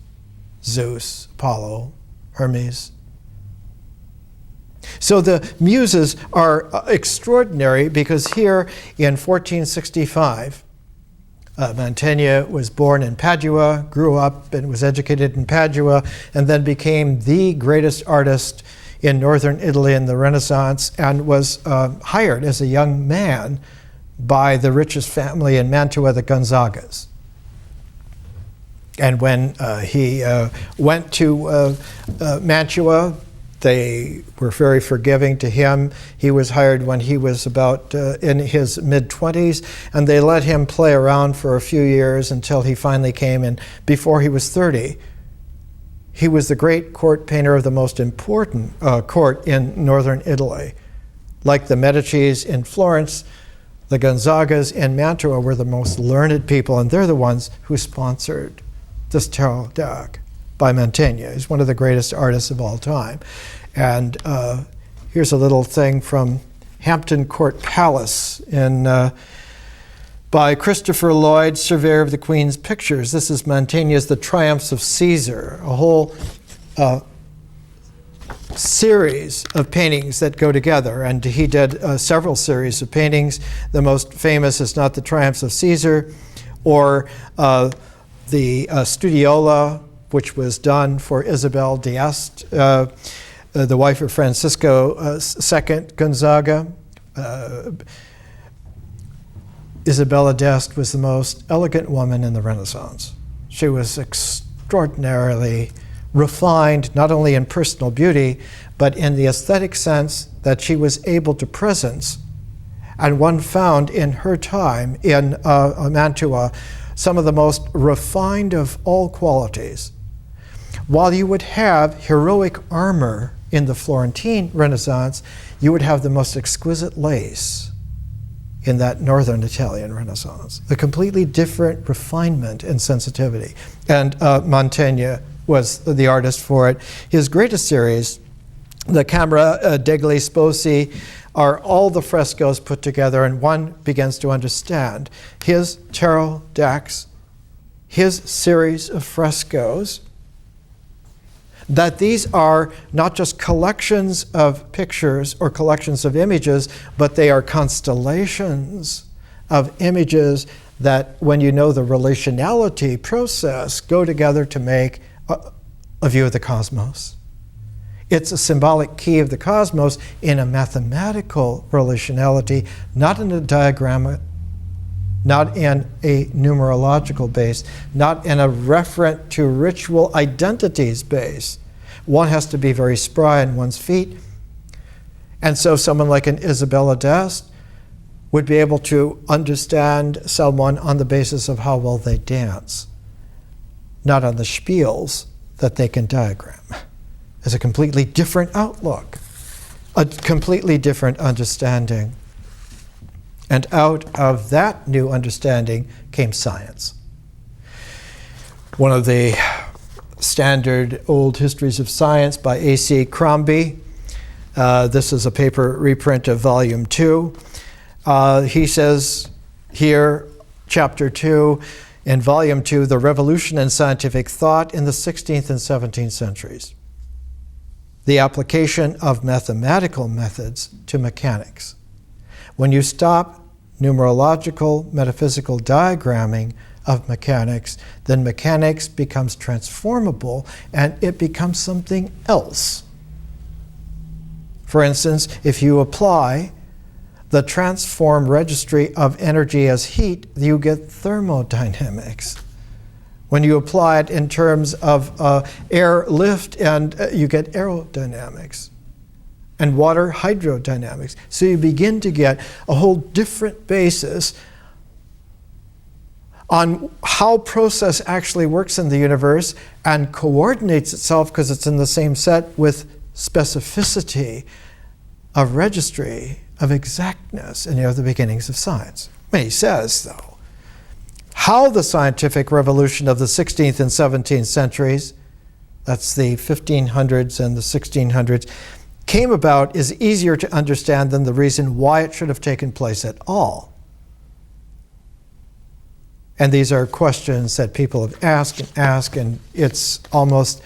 Zeus, Apollo, Hermes. So the muses are extraordinary because here in 1465, Mantegna was born in Padua, grew up and was educated in Padua, and then became the greatest artist in northern Italy in the Renaissance, and was hired as a young man by the richest family in Mantua, the Gonzagas. And when he went to Mantua, they were very forgiving to him. He was hired when he was about in his mid-20s, and they let him play around for a few years until he finally came. And before he was 30, he was the great court painter of the most important court in northern Italy. Like the Medicis in Florence, the Gonzagas in Mantua were the most learned people, and they're the ones who sponsored this tarot deck by Mantegna. He's one of the greatest artists of all time. And here's a little thing from Hampton Court Palace by Christopher Lloyd, surveyor of the Queen's pictures. This is Mantegna's The Triumphs of Caesar, a whole series of paintings that go together. And he did several series of paintings. The most famous is not The Triumphs of Caesar, or the Studiola, which was done for Isabel d'Este, the wife of Francisco II Gonzaga. Isabella d'Este was the most elegant woman in the Renaissance. She was extraordinarily refined, not only in personal beauty, but in the aesthetic sense that she was able to presence. And one found in her time in Mantua some of the most refined of all qualities. While you would have heroic armor in the Florentine Renaissance, you would have the most exquisite lace in that northern Italian Renaissance. A completely different refinement and sensitivity. And Mantegna was the artist for it. His greatest series, the Camera degli Sposi, are all the frescoes put together, and one begins to understand his tarot decks, his series of frescoes, That these are not just collections of pictures or collections of images, but they are constellations of images that, when you know the relationality process, go together to make a view of the cosmos. It's a symbolic key of the cosmos in a mathematical relationality, not in a diagram, not in a numerological base, not in a referent to ritual identities base. One has to be very spry on one's feet. And so someone like an Isabella d'Este would be able to understand someone on the basis of how well they dance, not on the spiels that they can diagram. It's a completely different outlook, a completely different understanding. And out of that new understanding came science. One of the standard old histories of science by A.C. Crombie. This is a paper reprint of volume 2. He says here, chapter 2, in volume 2, the revolution in scientific thought in the 16th and 17th centuries. The application of mathematical methods to mechanics. When you stop numerological, metaphysical diagramming of mechanics, then mechanics becomes transformable and it becomes something else. For instance, if you apply the transform registry of energy as heat, you get thermodynamics. When you apply it in terms of air lift, and you get aerodynamics. And water hydrodynamics. So you begin to get a whole different basis on how process actually works in the universe and coordinates itself, because it's in the same set, with specificity of registry, of exactness, and the beginnings of science. He says, though, how the scientific revolution of the 16th and 17th centuries, that's the 1500s and the 1600s, came about is easier to understand than the reason why it should have taken place at all. And these are questions that people have asked, and it's almost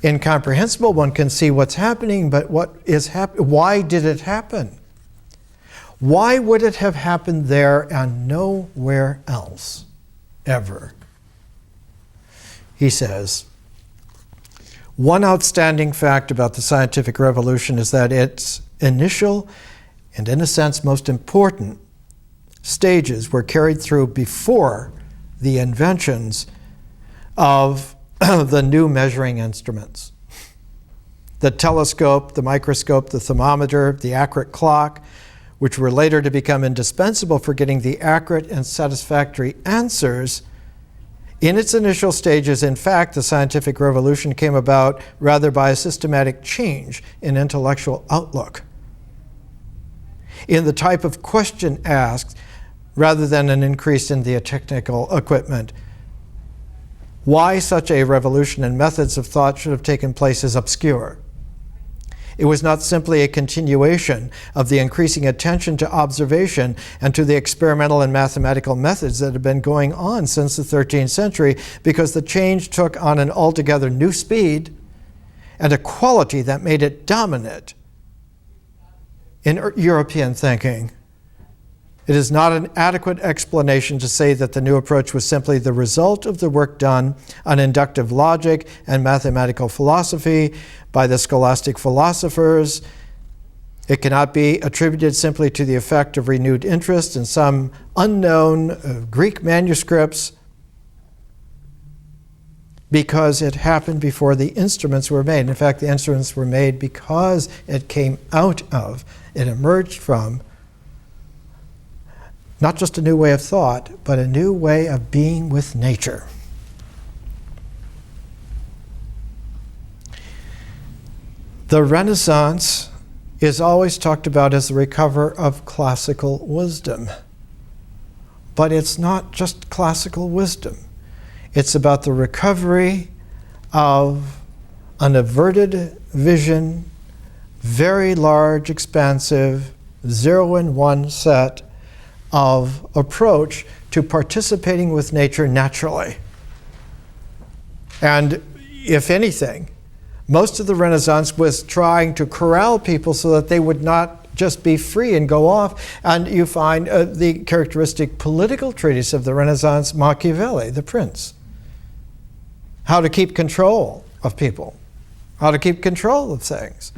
incomprehensible. One can see what's happening, but what is why did it happen? Why would it have happened there and nowhere else, ever? He says, one outstanding fact about the scientific revolution is that its initial and, in a sense, most important stages were carried through before the inventions of the new measuring instruments. The telescope, the microscope, the thermometer, the accurate clock, which were later to become indispensable for getting the accurate and satisfactory answers. In its initial stages, in fact, the scientific revolution came about rather by a systematic change in intellectual outlook, in the type of question asked, rather than an increase in the technical equipment. Why such a revolution in methods of thought should have taken place is obscure. It was not simply a continuation of the increasing attention to observation and to the experimental and mathematical methods that had been going on since the 13th century, because the change took on an altogether new speed and a quality that made it dominant in European thinking. It is not an adequate explanation to say that the new approach was simply the result of the work done on inductive logic and mathematical philosophy by the scholastic philosophers. It cannot be attributed simply to the effect of renewed interest in some unknown Greek manuscripts, because it happened before the instruments were made. In fact, the instruments were made because it came out of, it emerged from, not just a new way of thought, but a new way of being with nature. The Renaissance is always talked about as the recovery of classical wisdom. But it's not just classical wisdom. It's about the recovery of an averted vision, very large, expansive, 0 and 1 set of approach to participating with nature naturally. And if anything, Most of the Renaissance was trying to corral people so that they would not just be free and go off. And you find the characteristic political treatise of the Renaissance, Machiavelli, the prince. How to keep control of people, how to keep control of things.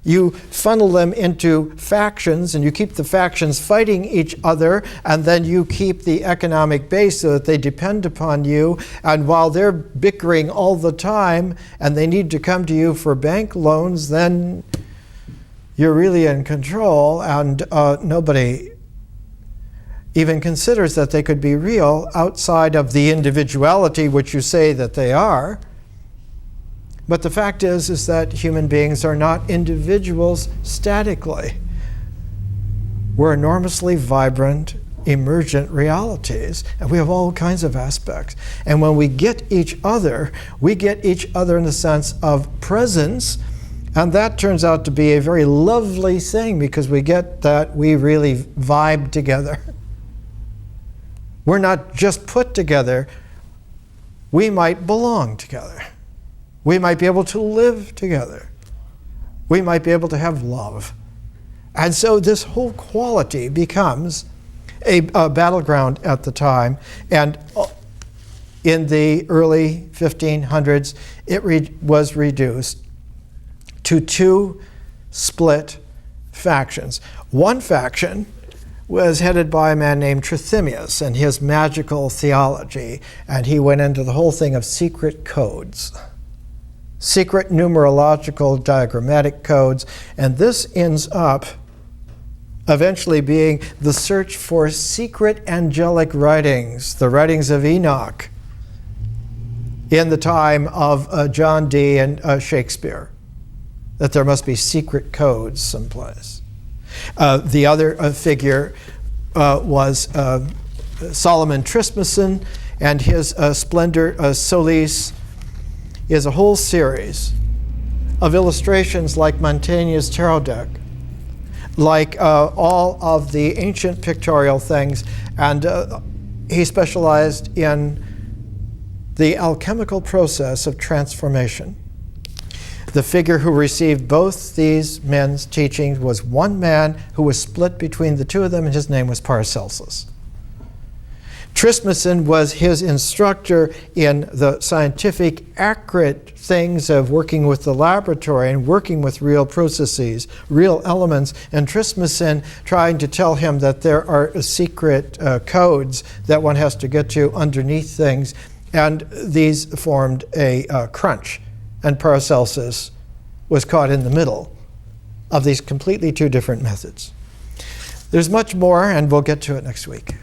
You funnel them into factions, and you keep the factions fighting each other, and then you keep the economic base so that they depend upon you. And while they're bickering all the time, and they need to come to you for bank loans, then you're really in control, and nobody even considers that they could be real outside of the individuality which you say that they are. But the fact is that human beings are not individuals statically. We're enormously vibrant, emergent realities, and we have all kinds of aspects. And when we get each other in the sense of presence, and that turns out to be a very lovely thing, because we get that we really vibe together. We're not just put together, we might belong together. We might be able to live together. We might be able to have love. And so this whole quality becomes a battleground at the time. And in the early 1500s, it was reduced to two split factions. One faction was headed by a man named Trithemius and his magical theology, and he went into the whole thing of secret codes. Secret numerological diagrammatic codes, and this ends up eventually being the search for secret angelic writings, the writings of Enoch, in the time of John Dee and Shakespeare, that there must be secret codes someplace. The other figure was Solomon Trismeson, and his Splendor Solis is a whole series of illustrations like Mantegna's tarot deck, like all of the ancient pictorial things, and he specialized in the alchemical process of transformation. The figure who received both these men's teachings was one man who was split between the two of them, and his name was Paracelsus. Trismeson was his instructor in the scientific, accurate things of working with the laboratory and working with real processes, real elements, and Trismeson trying to tell him that there are secret codes that one has to get to underneath things, and these formed a crunch, and Paracelsus was caught in the middle of these completely two different methods. There's much more, and we'll get to it next week.